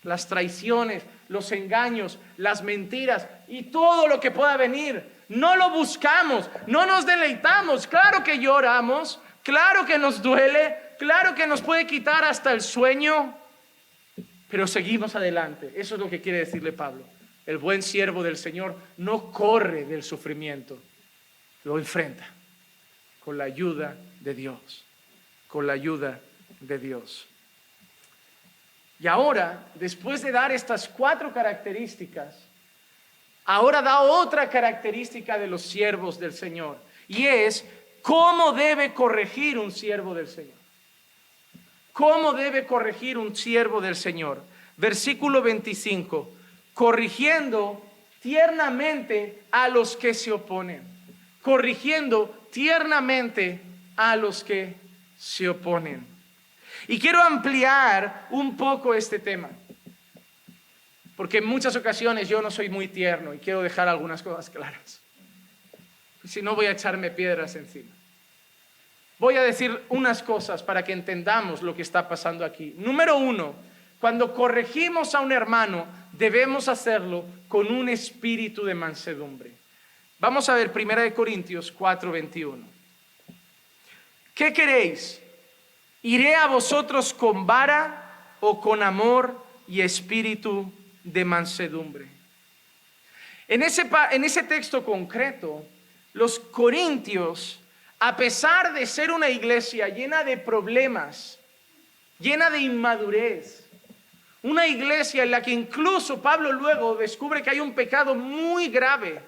Las traiciones, los engaños, las mentiras y todo lo que pueda venir. No lo buscamos, no nos deleitamos. Claro que lloramos, claro que nos duele, claro que nos puede quitar hasta el sueño, pero seguimos adelante. Eso es lo que quiere decirle Pablo. El buen siervo del Señor no corre del sufrimiento, lo enfrenta con la ayuda de Dios, con la ayuda de Dios. Y ahora, después de dar estas 4 características, ahora da otra característica de los siervos del Señor, y es cómo debe corregir un siervo del Señor. ¿Cómo debe corregir un siervo del Señor? Versículo 25, corrigiendo tiernamente a los que se oponen. Corrigiendo tiernamente a los que se oponen. Y quiero ampliar un poco este tema, porque en muchas ocasiones yo no soy muy tierno y quiero dejar algunas cosas claras. Si no, voy a echarme piedras encima. Voy a decir unas cosas para que entendamos lo que está pasando aquí. Número 1, cuando corregimos a un hermano, debemos hacerlo con un espíritu de mansedumbre. Vamos a ver 1 Corintios 4:21. ¿Qué queréis? ¿Iré a vosotros con vara o con amor y espíritu de mansedumbre? En ese texto concreto, los corintios, a pesar de ser una iglesia llena de problemas, llena de inmadurez, una iglesia en la que incluso Pablo luego descubre que hay un pecado muy grave,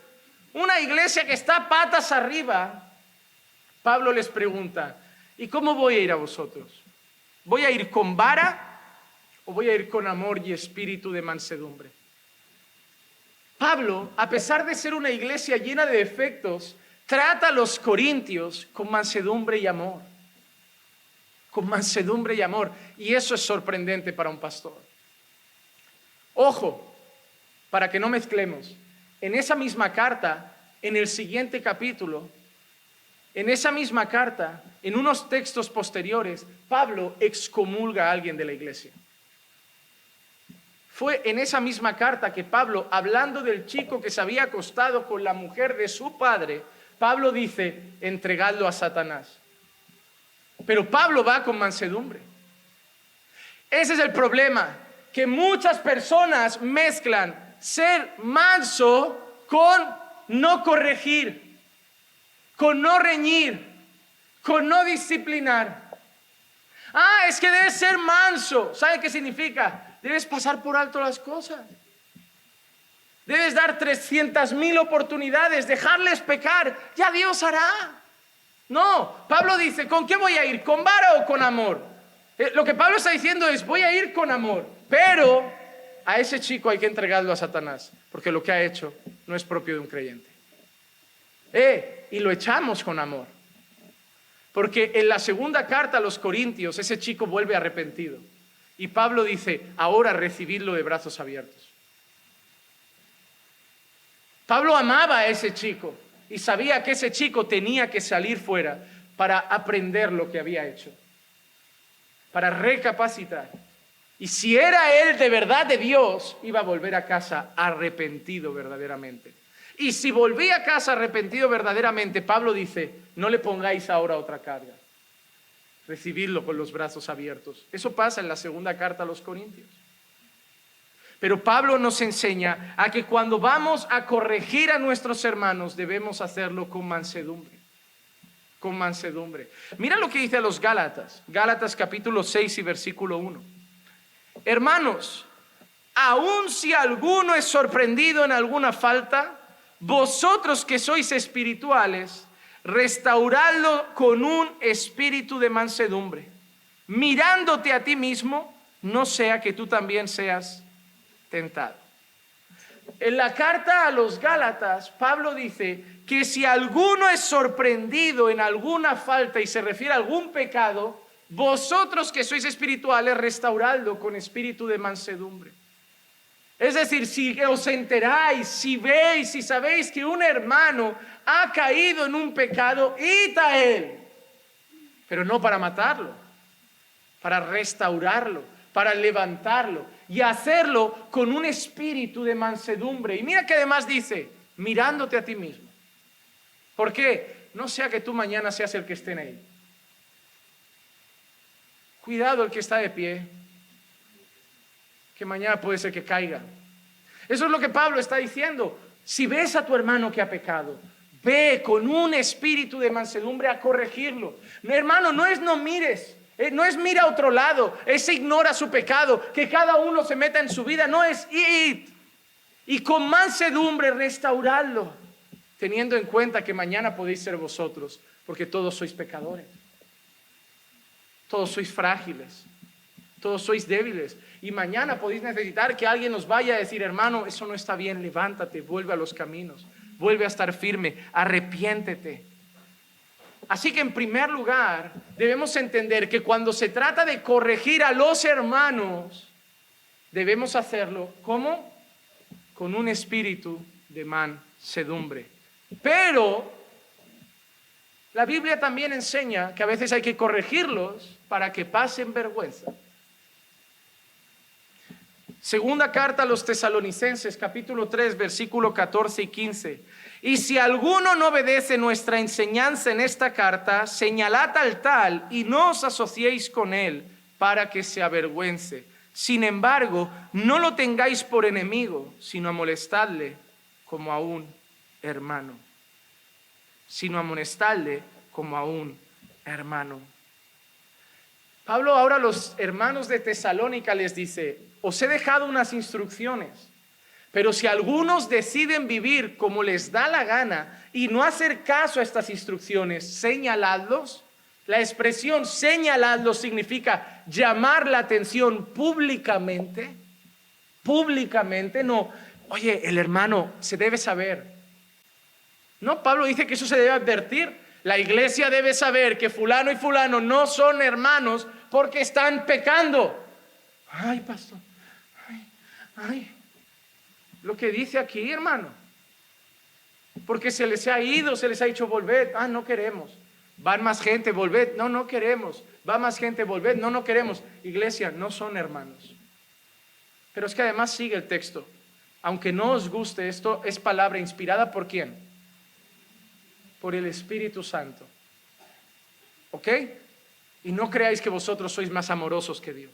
una iglesia que está patas arriba, Pablo les pregunta, ¿y cómo voy a ir a vosotros? ¿Voy a ir con vara o voy a ir con amor y espíritu de mansedumbre? Pablo, a pesar de ser una iglesia llena de defectos, trata a los corintios con mansedumbre y amor. Con mansedumbre y amor. Y eso es sorprendente para un pastor. Ojo, para que no mezclemos. En esa misma carta, en el siguiente capítulo, en esa misma carta, en unos textos posteriores, Pablo excomulga a alguien de la iglesia. Fue en esa misma carta que Pablo, hablando del chico que se había acostado con la mujer de su padre, Pablo dice, entregadlo a Satanás. Pero Pablo va con mansedumbre. Ese es el problema, que muchas personas mezclan ser manso con no corregir, con no reñir, con no disciplinar. Es que debes ser manso. ¿Sabe qué significa? Debes pasar por alto las cosas. Debes dar 300,000 oportunidades, dejarles pecar. Ya Dios hará. No, Pablo dice, ¿con qué voy a ir? ¿Con vara o con amor? Lo que Pablo está diciendo es, voy a ir con amor, pero a ese chico hay que entregarlo a Satanás, porque lo que ha hecho no es propio de un creyente. Y lo echamos con amor. Porque en la segunda carta a los Corintios, ese chico vuelve arrepentido. Y Pablo dice, ahora recibidlo de brazos abiertos. Pablo amaba a ese chico y sabía que ese chico tenía que salir fuera para aprender lo que había hecho, para recapacitar. Y si era él de verdad de Dios, iba a volver a casa arrepentido verdaderamente. Y si volvía a casa arrepentido verdaderamente, Pablo dice, no le pongáis ahora otra carga. Recibidlo con los brazos abiertos. Eso pasa en la segunda carta a los Corintios. Pero Pablo nos enseña a que cuando vamos a corregir a nuestros hermanos, debemos hacerlo con mansedumbre. Con mansedumbre. Mira lo que dice a los Gálatas. Gálatas capítulo 6 y versículo 1. Hermanos, aun si alguno es sorprendido en alguna falta, vosotros que sois espirituales, restauradlo con un espíritu de mansedumbre, mirándote a ti mismo, no sea que tú también seas tentado. En la carta a los Gálatas, Pablo dice que si alguno es sorprendido en alguna falta y se refiere a algún pecado, vosotros que sois espirituales, restauradlo con espíritu de mansedumbre. Es decir, si os enteráis, si veis, si sabéis que un hermano ha caído en un pecado, id a él, pero no para matarlo, para restaurarlo, para levantarlo y hacerlo con un espíritu de mansedumbre. Y mira que además dice, mirándote a ti mismo. ¿Por qué? No sea que tú mañana seas el que esté en él. Cuidado el que está de pie, que mañana puede ser que caiga. Eso es lo que Pablo está diciendo. Si ves a tu hermano que ha pecado, ve con un espíritu de mansedumbre a corregirlo. No, hermano, no es no mires, no es mira a otro lado, es ignora su pecado, que cada uno se meta en su vida, no es id y con mansedumbre restaurarlo, teniendo en cuenta que mañana podéis ser vosotros, porque todos sois pecadores, todos sois frágiles, todos sois débiles, y mañana podéis necesitar que alguien os vaya a decir, hermano, eso no está bien, levántate, vuelve a los caminos, vuelve a estar firme, arrepiéntete. Así que en primer lugar debemos entender que cuando se trata de corregir a los hermanos, debemos hacerlo, ¿cómo? Con un espíritu de mansedumbre. Pero la Biblia también enseña que a veces hay que corregirlos para que pasen vergüenza. Segunda carta a los Tesalonicenses, capítulo 3, versículo 14 y 15. Y si alguno no obedece nuestra enseñanza en esta carta, señalad al tal y no os asociéis con él para que se avergüence. Sin embargo, no lo tengáis por enemigo, sino amonestadle como a un hermano. Sino amonestadle como a un hermano. Pablo ahora a los hermanos de Tesalónica les dice, os he dejado unas instrucciones, pero si algunos deciden vivir como les da la gana y no hacer caso a estas instrucciones, señaladlos. La expresión señaladlos significa llamar la atención públicamente. Públicamente, no, oye, el hermano se debe saber. No, Pablo dice que eso se debe advertir. La iglesia debe saber que fulano y fulano no son hermanos porque están pecando. Ay, pastor, ay, lo que dice aquí, hermano, porque se les ha ido, se les ha dicho volved, no queremos, van más gente, volved, no queremos, va más gente, volved, no queremos. Iglesia, no son hermanos. Pero es que además sigue el texto, aunque no os guste, esto es palabra inspirada ¿por quién? Por el Espíritu Santo, ¿ok? Y no creáis que vosotros sois más amorosos que Dios.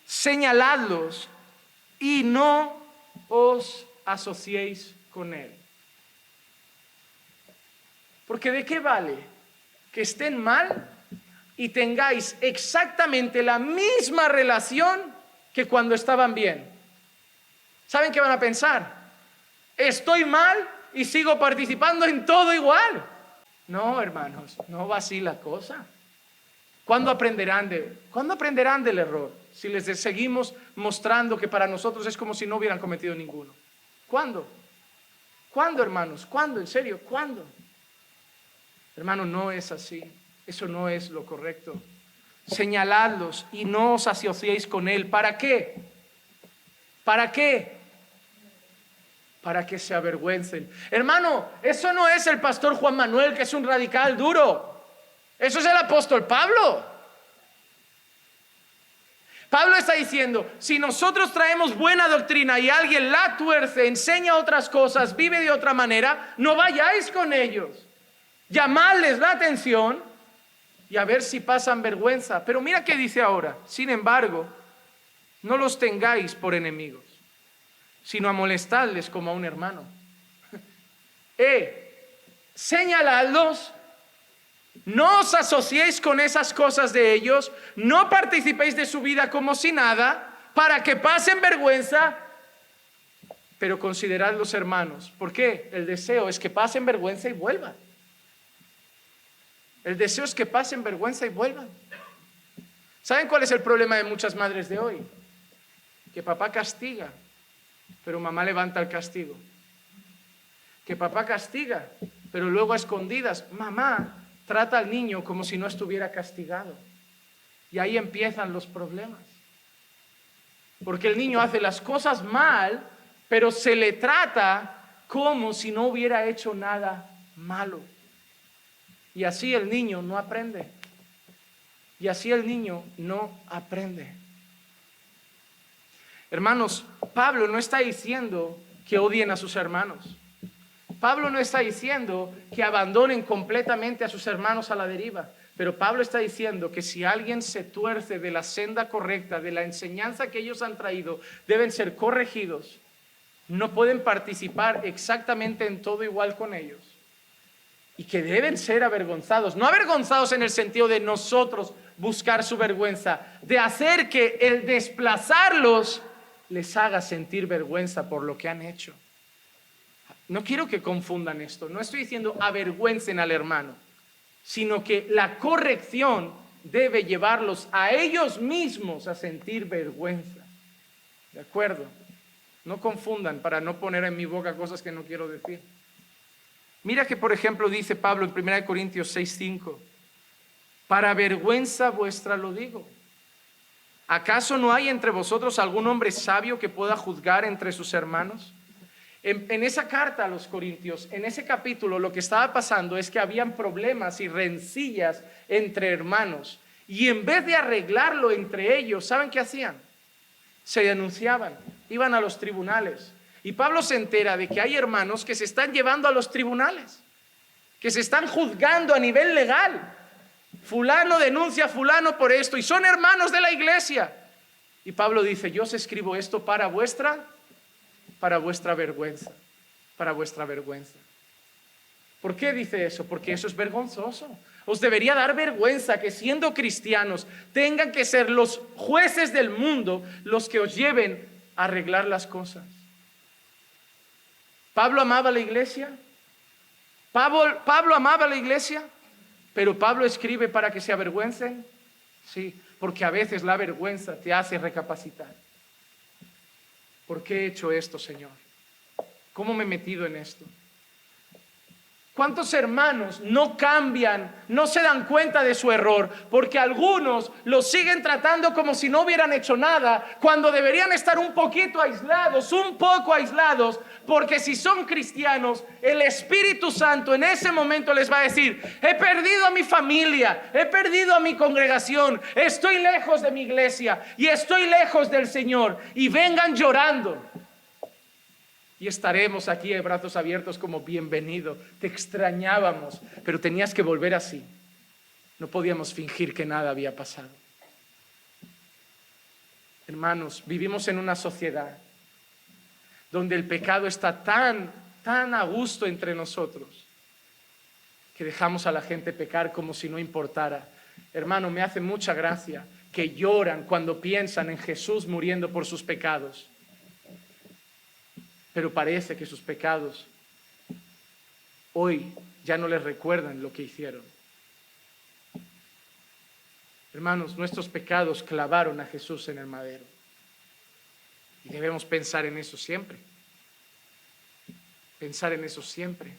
Señaladlos y no os asociéis con él. Porque ¿de qué vale que estén mal y tengáis exactamente la misma relación que cuando estaban bien? ¿Saben qué van a pensar? Estoy mal y sigo participando en todo igual. No, hermanos, no va así la cosa. ¿Cuándo aprenderán del error? Si les seguimos mostrando que para nosotros es como si no hubieran cometido ninguno. ¿Cuándo? ¿Cuándo, hermanos? ¿Cuándo? ¿En serio? ¿Cuándo? Hermano, no es así. Eso no es lo correcto. Señaladlos y no os asociéis con él. ¿Para qué? ¿Para qué? Para que se avergüencen. Hermano, eso no es el pastor Juan Manuel, que es un radical duro. Eso es el apóstol Pablo. Pablo está diciendo, si nosotros traemos buena doctrina y alguien la tuerce, enseña otras cosas, vive de otra manera, no vayáis con ellos. Llamadles la atención y a ver si pasan vergüenza. Pero mira qué dice ahora. Sin embargo, no los tengáis por enemigos, sino amonestadles como a un hermano. Señaladlos. No os asociéis con esas cosas de ellos, no participéis de su vida como si nada, para que pasen vergüenza, pero considerad los hermanos. ¿Por qué? El deseo es que pasen vergüenza y vuelvan. El deseo es que pasen vergüenza y vuelvan. ¿Saben cuál es el problema de muchas madres de hoy? Que papá castiga, pero mamá levanta el castigo. Que papá castiga, pero luego a escondidas, mamá trata al niño como si no estuviera castigado. Y ahí empiezan los problemas. Porque el niño hace las cosas mal, pero se le trata como si no hubiera hecho nada malo. Y así el niño no aprende. Y así el niño no aprende. Hermanos, Pablo no está diciendo que odien a sus hermanos. Pablo no está diciendo que abandonen completamente a sus hermanos a la deriva. Pero Pablo está diciendo que si alguien se tuerce de la senda correcta, de la enseñanza que ellos han traído, deben ser corregidos. No pueden participar exactamente en todo igual con ellos. Y que deben ser avergonzados. No avergonzados en el sentido de nosotros buscar su vergüenza, de hacer que el desplazarlos les haga sentir vergüenza por lo que han hecho. No quiero que confundan esto. No estoy diciendo avergüencen al hermano, sino que la corrección debe llevarlos a ellos mismos a sentir vergüenza. ¿De acuerdo? No confundan para no poner en mi boca cosas que no quiero decir. Mira que, por ejemplo, dice Pablo en 1 Corintios 6:5, para vergüenza vuestra lo digo. ¿Acaso no hay entre vosotros algún hombre sabio que pueda juzgar entre sus hermanos? En esa carta a los Corintios, en ese capítulo, lo que estaba pasando es que habían problemas y rencillas entre hermanos. Y en vez de arreglarlo entre ellos, ¿saben qué hacían? Se denunciaban, iban a los tribunales. Y Pablo se entera de que hay hermanos que se están llevando a los tribunales, que se están juzgando a nivel legal. Fulano denuncia a fulano por esto y son hermanos de la iglesia. Y Pablo dice, yo os escribo esto para vuestra vergüenza, para vuestra vergüenza. ¿Por qué dice eso? Porque eso es vergonzoso. Os debería dar vergüenza que siendo cristianos tengan que ser los jueces del mundo los que os lleven a arreglar las cosas. ¿Pablo amaba la iglesia? ¿Pablo amaba la iglesia? ¿Pero Pablo escribe para que se avergüencen? Sí, porque a veces la vergüenza te hace recapacitar. ¿Por qué he hecho esto, Señor? ¿Cómo me he metido en esto? ¿Cuántos hermanos no cambian, no se dan cuenta de su error? Porque algunos los siguen tratando como si no hubieran hecho nada, cuando deberían estar un poco aislados, porque si son cristianos, el Espíritu Santo en ese momento les va a decir, he perdido a mi familia, he perdido a mi congregación, estoy lejos de mi iglesia y estoy lejos del Señor, y vengan llorando. Y estaremos aquí de brazos abiertos como bienvenido. Te extrañábamos, pero tenías que volver así. No podíamos fingir que nada había pasado. Hermanos, vivimos en una sociedad donde el pecado está tan a gusto entre nosotros que dejamos a la gente pecar como si no importara. Hermano, me hace mucha gracia que lloran cuando piensan en Jesús muriendo por sus pecados. Pero parece que sus pecados hoy ya no les recuerdan lo que hicieron. Hermanos, nuestros pecados clavaron a Jesús en el madero. Y debemos pensar en eso siempre. Pensar en eso siempre.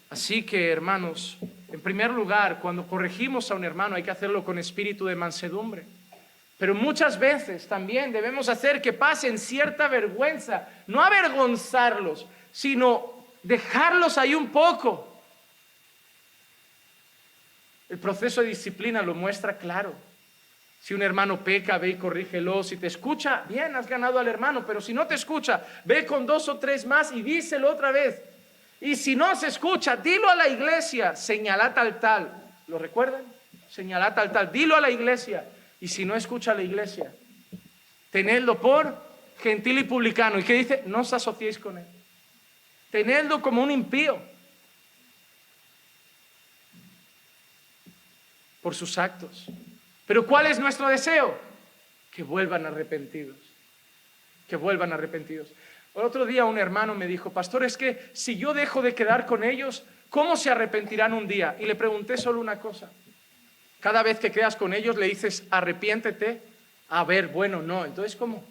Así que, hermanos, en primer lugar, cuando corregimos a un hermano hay que hacerlo con espíritu de mansedumbre. Pero muchas veces también debemos hacer que pasen cierta vergüenza, no avergonzarlos, sino dejarlos ahí un poco. El proceso de disciplina lo muestra claro. Si un hermano peca, ve y corrígelo. Si te escucha, bien, has ganado al hermano, pero si no te escucha, ve con 2 o 3 más y díselo otra vez. Y si no se escucha, dilo a la iglesia, señalá tal. ¿Lo recuerdan? Señalá tal, dilo a la iglesia. Y si no escucha a la iglesia, tenedlo por gentil y publicano. ¿Y qué dice? No os asociéis con él. Tenedlo como un impío por sus actos. Pero ¿cuál es nuestro deseo? Que vuelvan arrepentidos. Que vuelvan arrepentidos. Otro día un hermano me dijo, pastor, es que si yo dejo de quedar con ellos, ¿cómo se arrepentirán un día? Y le pregunté solo una cosa. Cada vez que quedas con ellos le dices, arrepiéntete. A ver, bueno, no. Entonces, ¿cómo?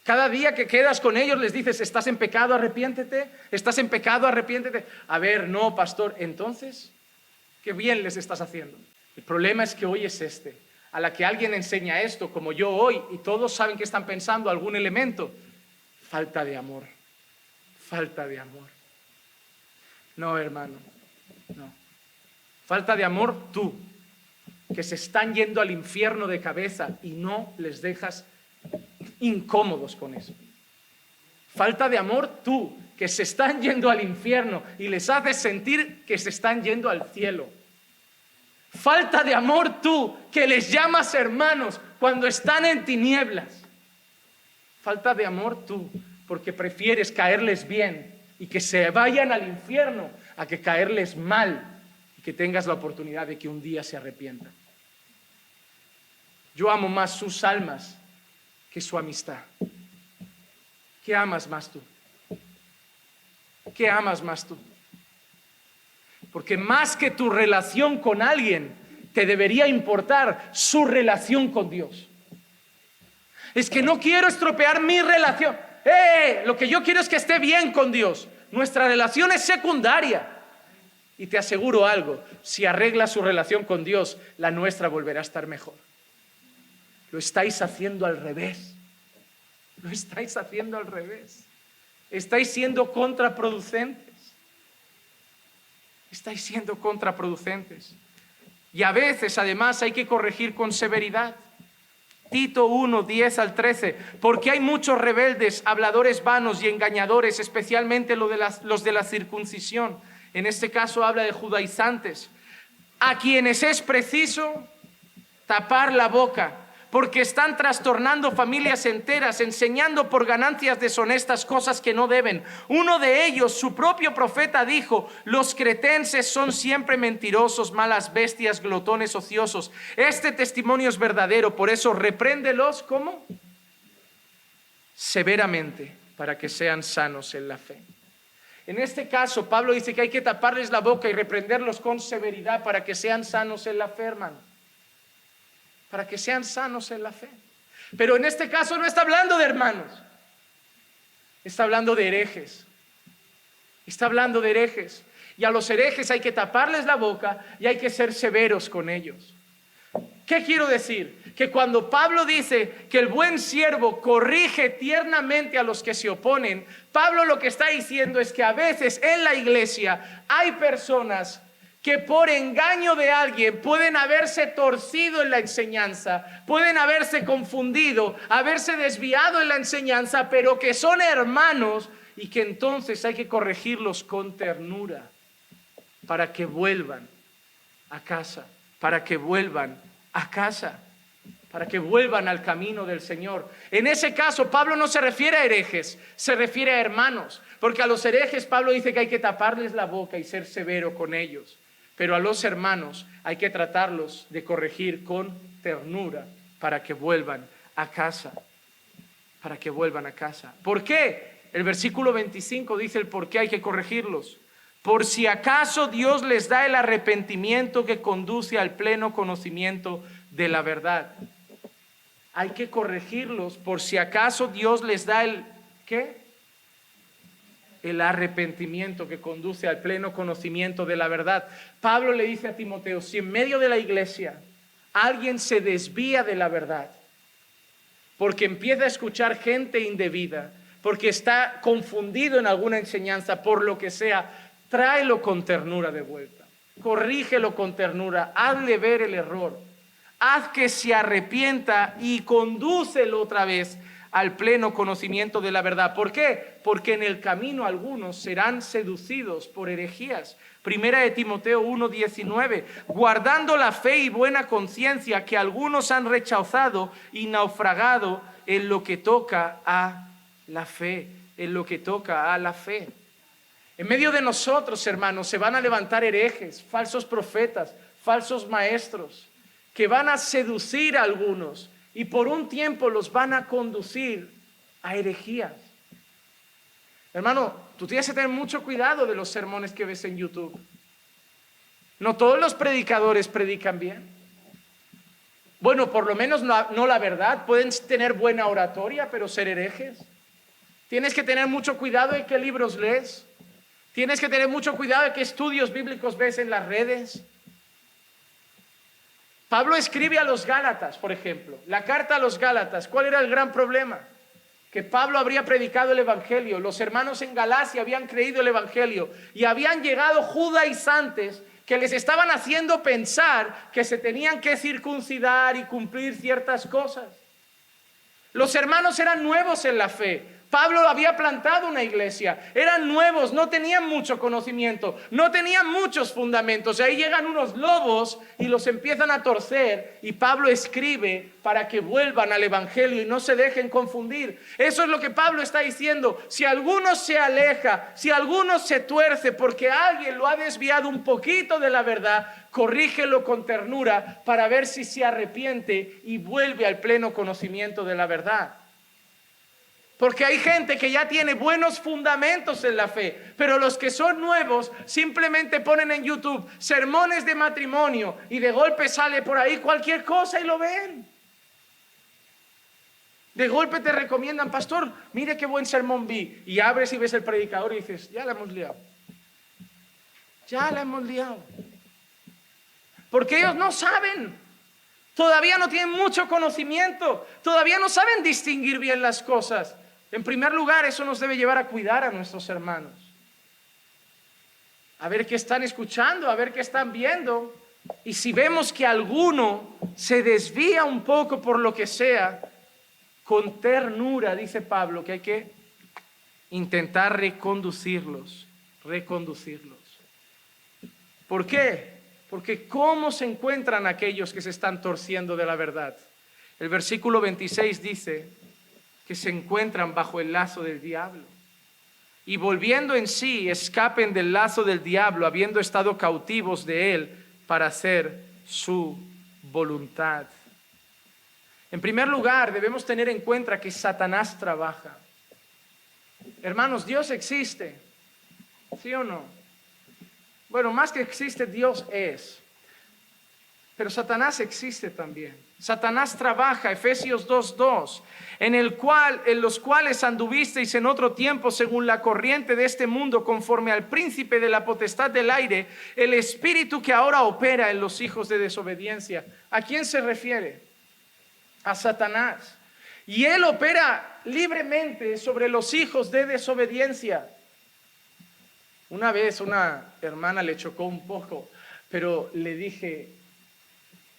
Cada día que quedas con ellos les dices, ¿estás en pecado? Arrepiéntete. ¿Estás en pecado? Arrepiéntete. A ver, no, pastor. Entonces, qué bien les estás haciendo. El problema es que hoy es este. A la que alguien enseña esto, como yo hoy, y todos saben que están pensando algún elemento, falta de amor. Falta de amor. No, hermano, no. Falta de amor tú, que se están yendo al infierno de cabeza y no les dejas incómodos con eso. Falta de amor tú, que se están yendo al infierno y les haces sentir que se están yendo al cielo. Falta de amor tú, que les llamas hermanos cuando están en tinieblas. Falta de amor tú, porque prefieres caerles bien y que se vayan al infierno a que caerles mal y que tengas la oportunidad de que un día se arrepientan. Yo amo más sus almas que su amistad. ¿Qué amas más tú? ¿Qué amas más tú? Porque más que tu relación con alguien, te debería importar su relación con Dios. Es que no quiero estropear mi relación. Lo que yo quiero es que esté bien con Dios. Nuestra relación es secundaria. Y te aseguro algo, si arreglas su relación con Dios, la nuestra volverá a estar mejor. Lo estáis haciendo al revés. Lo estáis haciendo al revés. Estáis siendo contraproducentes. Estáis siendo contraproducentes. Y a veces, además, hay que corregir con severidad. Tito 1, 10 al 13. Porque hay muchos rebeldes, habladores vanos y engañadores, especialmente los de la circuncisión. En este caso habla de judaizantes, a quienes es preciso tapar la boca, porque están trastornando familias enteras, enseñando por ganancias deshonestas cosas que no deben. Uno de ellos, su propio profeta, dijo: los cretenses son siempre mentirosos, malas bestias, glotones, ociosos. Este testimonio es verdadero, por eso repréndelos, ¿cómo? Severamente, para que sean sanos en la fe. En este caso, Pablo dice que hay que taparles la boca y reprenderlos con severidad para que sean sanos en la fe, hermano. Para que sean sanos en la fe. Pero en este caso no está hablando de hermanos. Está hablando de herejes. Está hablando de herejes. Y a los herejes hay que taparles la boca y hay que ser severos con ellos. ¿Qué quiero decir? Que cuando Pablo dice que el buen siervo corrige tiernamente a los que se oponen, Pablo lo que está diciendo es que a veces en la iglesia hay personas que por engaño de alguien pueden haberse torcido en la enseñanza, pueden haberse confundido, haberse desviado en la enseñanza, pero que son hermanos y que entonces hay que corregirlos con ternura para que vuelvan a casa, para que vuelvan a casa, para que vuelvan al camino del Señor. En ese caso, Pablo no se refiere a herejes, se refiere a hermanos, porque a los herejes Pablo dice que hay que taparles la boca y ser severo con ellos, pero a los hermanos hay que tratarlos de corregir con ternura para que vuelvan a casa, para que vuelvan a casa. ¿Por qué? El versículo 25 dice el por qué hay que corregirlos. Por si acaso Dios les da el arrepentimiento que conduce al pleno conocimiento de la verdad. Hay que corregirlos por si acaso Dios les da el ¿qué? El arrepentimiento que conduce al pleno conocimiento de la verdad. Pablo le dice a Timoteo, si en medio de la iglesia alguien se desvía de la verdad, porque empieza a escuchar gente indebida, porque está confundido en alguna enseñanza, por lo que sea, tráelo con ternura de vuelta, corrígelo con ternura, hazle ver el error, haz que se arrepienta y condúcelo otra vez al pleno conocimiento de la verdad. ¿Por qué? Porque en el camino algunos serán seducidos por herejías. Primera de Timoteo 1:19, guardando la fe y buena conciencia que algunos han rechazado y naufragado en lo que toca a la fe, en lo que toca a la fe. En medio de nosotros, hermanos, se van a levantar herejes, falsos profetas, falsos maestros, que van a seducir a algunos y por un tiempo los van a conducir a herejías. Hermano, tú tienes que tener mucho cuidado de los sermones que ves en YouTube. No todos los predicadores predican bien. Bueno, por lo menos no la verdad. Pueden tener buena oratoria, pero ser herejes. Tienes que tener mucho cuidado de qué libros lees. Tienes que tener mucho cuidado de qué estudios bíblicos ves en las redes. Pablo escribe a los Gálatas, por ejemplo, la carta a los Gálatas. ¿Cuál era el gran problema? Que Pablo habría predicado el Evangelio. Los hermanos en Galacia habían creído el Evangelio y habían llegado judaizantes que les estaban haciendo pensar que se tenían que circuncidar y cumplir ciertas cosas. Los hermanos eran nuevos en la fe. Pablo había plantado una iglesia, eran nuevos, no tenían mucho conocimiento, no tenían muchos fundamentos. Ahí llegan unos lobos y los empiezan a torcer y Pablo escribe para que vuelvan al Evangelio y no se dejen confundir. Eso es lo que Pablo está diciendo. Si alguno se aleja, si alguno se tuerce porque alguien lo ha desviado un poquito de la verdad, corrígelo con ternura para ver si se arrepiente y vuelve al pleno conocimiento de la verdad. Porque hay gente que ya tiene buenos fundamentos en la fe, pero los que son nuevos simplemente ponen en YouTube sermones de matrimonio y de golpe sale por ahí cualquier cosa y lo ven. De golpe te recomiendan, pastor, mire qué buen sermón vi. Y abres y ves el predicador y dices, ya la hemos liado. Ya la hemos liado. Porque ellos no saben. Todavía no tienen mucho conocimiento. Todavía no saben distinguir bien las cosas. En primer lugar, eso nos debe llevar a cuidar a nuestros hermanos. A ver qué están escuchando, a ver qué están viendo. Y si vemos que alguno se desvía un poco por lo que sea, con ternura, dice Pablo, que hay que intentar reconducirlos. ¿Por qué? Porque ¿cómo se encuentran aquellos que se están torciendo de la verdad? El versículo 26 dice que se encuentran bajo el lazo del diablo. Y volviendo en sí, escapen del lazo del diablo, habiendo estado cautivos de él para hacer su voluntad. En primer lugar, debemos tener en cuenta que Satanás trabaja. Hermanos, Dios existe, ¿sí o no? Bueno, más que existe, Dios es. Pero Satanás existe también. Satanás trabaja, Efesios 2:2, en los cuales anduvisteis en otro tiempo según la corriente de este mundo, conforme al príncipe de la potestad del aire, el espíritu que ahora opera en los hijos de desobediencia. ¿A quién se refiere? A Satanás. Y él opera libremente sobre los hijos de desobediencia. Una vez una hermana le chocó un poco, pero le dije,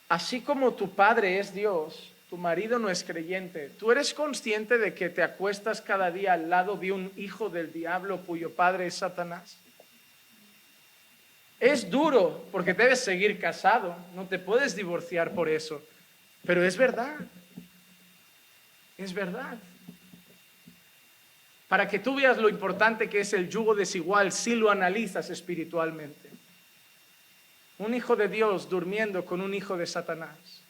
así como tu padre es Dios, tu marido no es creyente, ¿tú eres consciente de que te acuestas cada día al lado de un hijo del diablo cuyo padre es Satanás? Es duro porque debes seguir casado, no te puedes divorciar por eso, pero es verdad, es verdad. Para que tú veas lo importante que es el yugo desigual si lo analizas espiritualmente. Un hijo de Dios durmiendo con un hijo de Satanás.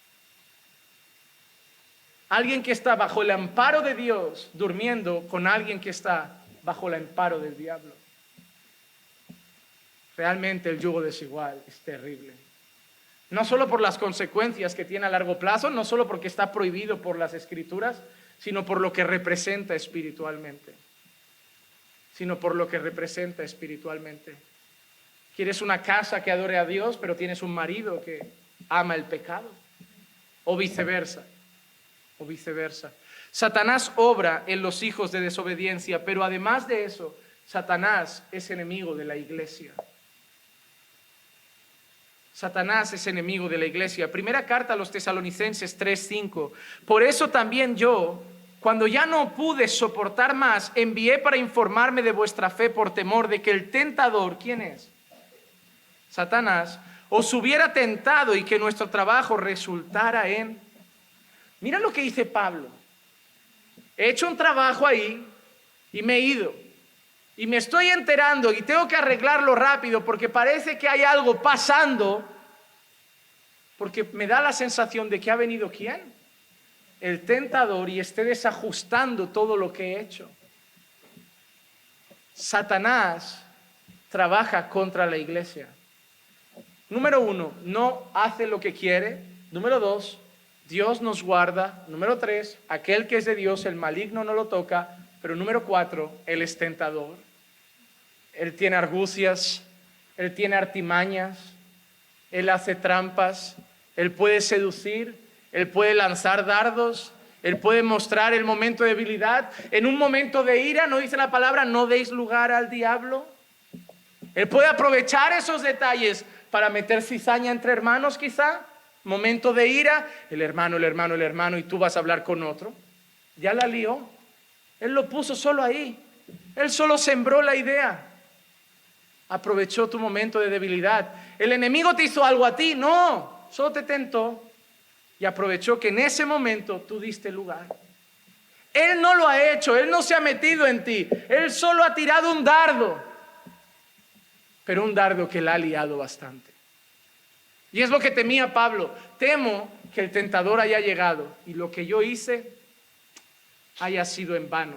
Alguien que está bajo el amparo de Dios durmiendo con alguien que está bajo el amparo del diablo. Realmente el yugo desigual es terrible. No solo por las consecuencias que tiene a largo plazo, no solo porque está prohibido por las Escrituras, sino por lo que representa espiritualmente. ¿Quieres una casa que adore a Dios, pero tienes un marido que ama el pecado? O viceversa. Satanás obra en los hijos de desobediencia, pero además de eso, Satanás es enemigo de la iglesia. Primera carta a los Tesalonicenses 3:5. Por eso también yo, cuando ya no pude soportar más, envié para informarme de vuestra fe por temor de que el tentador, ¿quién es? Satanás, os hubiera tentado y que nuestro trabajo resultara en... Mira lo que dice Pablo. He hecho un trabajo ahí y me he ido. Y me estoy enterando y tengo que arreglarlo rápido porque parece que hay algo pasando. Porque me da la sensación de que ha venido ¿quién? El tentador y esté desajustando todo lo que he hecho. Satanás trabaja contra la iglesia. Número 1, no hace lo que quiere. Número 2, Dios nos guarda. Número 3, aquel que es de Dios, el maligno no lo toca. Pero número 4, Él es tentador. Él tiene argucias, Él tiene artimañas, Él hace trampas, Él puede seducir, Él puede lanzar dardos, Él puede mostrar el momento de debilidad. En un momento de ira, ¿no dice la palabra, no deis lugar al diablo? Él puede aprovechar esos detalles para meter cizaña entre hermanos quizá. Momento de ira, el hermano, y tú vas a hablar con otro. Ya la lió. Él lo puso solo ahí. Él solo sembró la idea. Aprovechó tu momento de debilidad. El enemigo te hizo algo a ti, no, solo te tentó y aprovechó que en ese momento tú diste lugar. Él no lo ha hecho, Él no se ha metido en ti, Él solo ha tirado un dardo, pero un dardo que la ha liado bastante. Y es lo que temía Pablo. Temo que el tentador haya llegado y lo que yo hice haya sido en vano.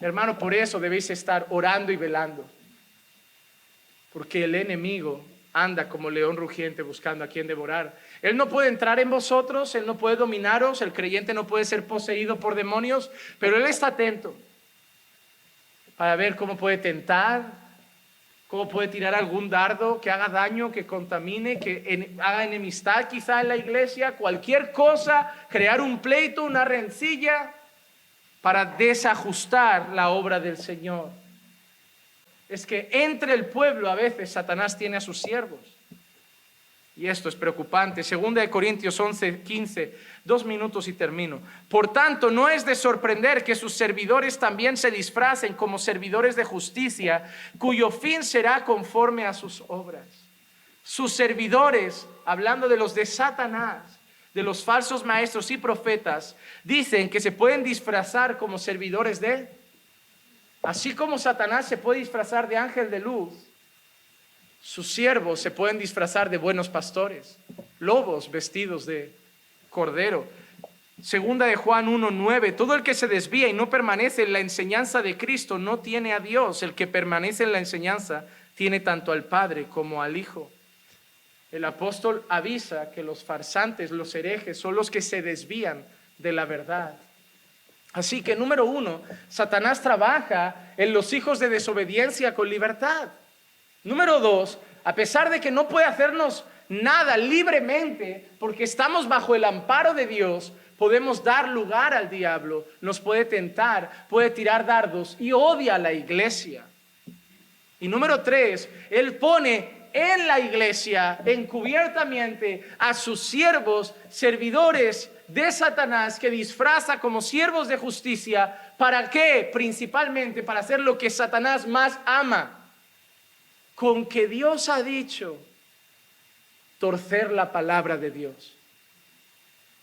Hermano, por eso debéis estar orando y velando. Porque el enemigo anda como león rugiente buscando a quien devorar. Él no puede entrar en vosotros, Él no puede dominaros, el creyente no puede ser poseído por demonios, pero Él está atento para ver cómo puede tentar, cómo puede tirar algún dardo que haga daño, que contamine, que haga enemistad quizá en la iglesia, cualquier cosa, crear un pleito, una rencilla para desajustar la obra del Señor. Es que entre el pueblo a veces Satanás tiene a sus siervos. Y esto es preocupante. 2 Corintios 11:15, 2 minutos y termino. Por tanto, no es de sorprender que sus servidores también se disfracen como servidores de justicia, cuyo fin será conforme a sus obras. Sus servidores, hablando de los de Satanás, de los falsos maestros y profetas, dicen que se pueden disfrazar como servidores de él. Así como Satanás se puede disfrazar de ángel de luz, sus siervos se pueden disfrazar de buenos pastores, lobos vestidos de cordero. 2 Juan 1:9, todo el que se desvía y no permanece en la enseñanza de Cristo no tiene a Dios. El que permanece en la enseñanza tiene tanto al Padre como al Hijo. El apóstol avisa que los farsantes, los herejes, son los que se desvían de la verdad. Así que número 1, Satanás trabaja en los hijos de desobediencia con libertad. Número 2, a pesar de que no puede hacernos nada libremente, porque estamos bajo el amparo de Dios, podemos dar lugar al diablo, nos puede tentar, puede tirar dardos y odia a la iglesia. Y número 3, Él pone en la iglesia encubiertamente a sus siervos, servidores de Satanás, que disfraza como siervos de justicia. ¿Para qué? Principalmente para hacer lo que Satanás más ama. Con que Dios ha dicho, torcer la palabra de Dios.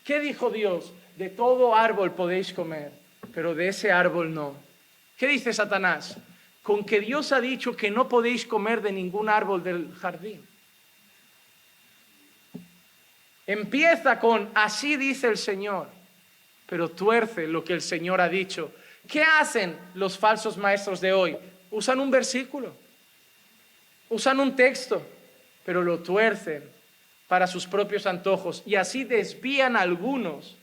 ¿Qué dijo Dios? De todo árbol podéis comer, pero de ese árbol no. ¿Qué dice Satanás? Con que Dios ha dicho que no podéis comer de ningún árbol del jardín. Empieza con, así dice el Señor, pero tuerce lo que el Señor ha dicho. ¿Qué hacen los falsos maestros de hoy? Usan un versículo, usan un texto, pero lo tuercen para sus propios antojos y así desvían a algunos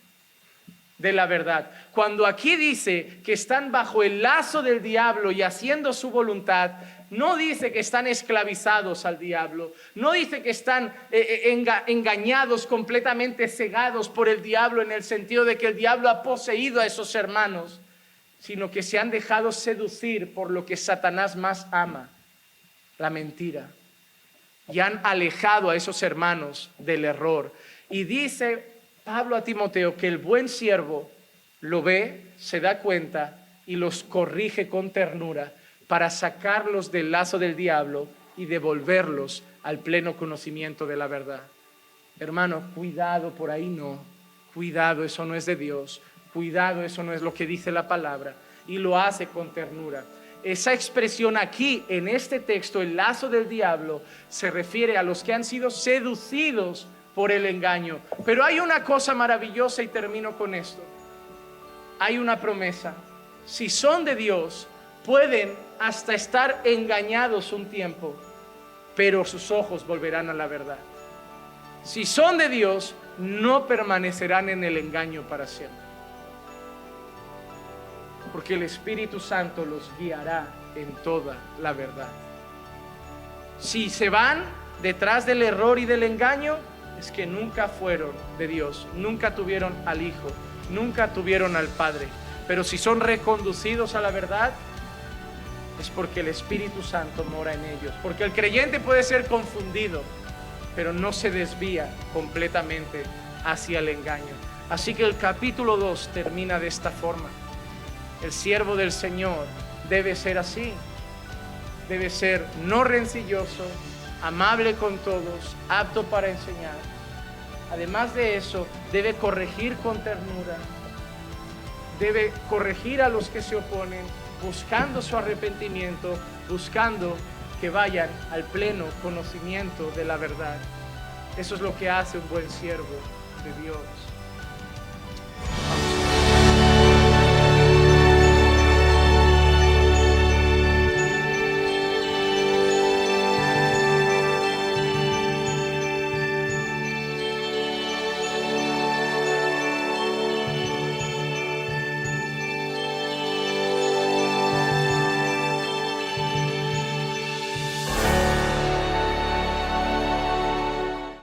de la verdad. Cuando aquí dice que están bajo el lazo del diablo y haciendo su voluntad, no dice que están esclavizados al diablo, no dice que están engañados, completamente cegados por el diablo en el sentido de que el diablo ha poseído a esos hermanos, sino que se han dejado seducir por lo que Satanás más ama, la mentira, y han alejado a esos hermanos del error. Y dice Pablo a Timoteo que el buen siervo lo ve, se da cuenta y los corrige con ternura para sacarlos del lazo del diablo y devolverlos al pleno conocimiento de la verdad. Hermano, cuidado, por ahí no. Cuidado, eso no es de Dios. Cuidado, eso no es lo que dice la palabra. Y lo hace con ternura. Esa expresión aquí, en este texto, el lazo del diablo, se refiere a los que han sido seducidos por el engaño. Pero hay una cosa maravillosa y termino con esto. Hay una promesa. Si son de Dios, pueden hasta estar engañados un tiempo, pero sus ojos volverán a la verdad. Si son de Dios, no permanecerán en el engaño para siempre, porque el Espíritu Santo los guiará en toda la verdad. Si se van detrás del error y del engaño, es que nunca fueron de Dios, nunca tuvieron al Hijo, nunca tuvieron al Padre. Pero si son reconducidos a la verdad, es porque el Espíritu Santo mora en ellos. Porque el creyente puede ser confundido, pero no se desvía completamente hacia el engaño. Así que el capítulo 2 termina de esta forma. El siervo del Señor debe ser así. Debe ser no rencilloso, amable con todos, apto para enseñar. Además de eso, debe corregir con ternura. Debe corregir a los que se oponen, buscando su arrepentimiento, buscando que vayan al pleno conocimiento de la verdad. Eso es lo que hace un buen siervo de Dios.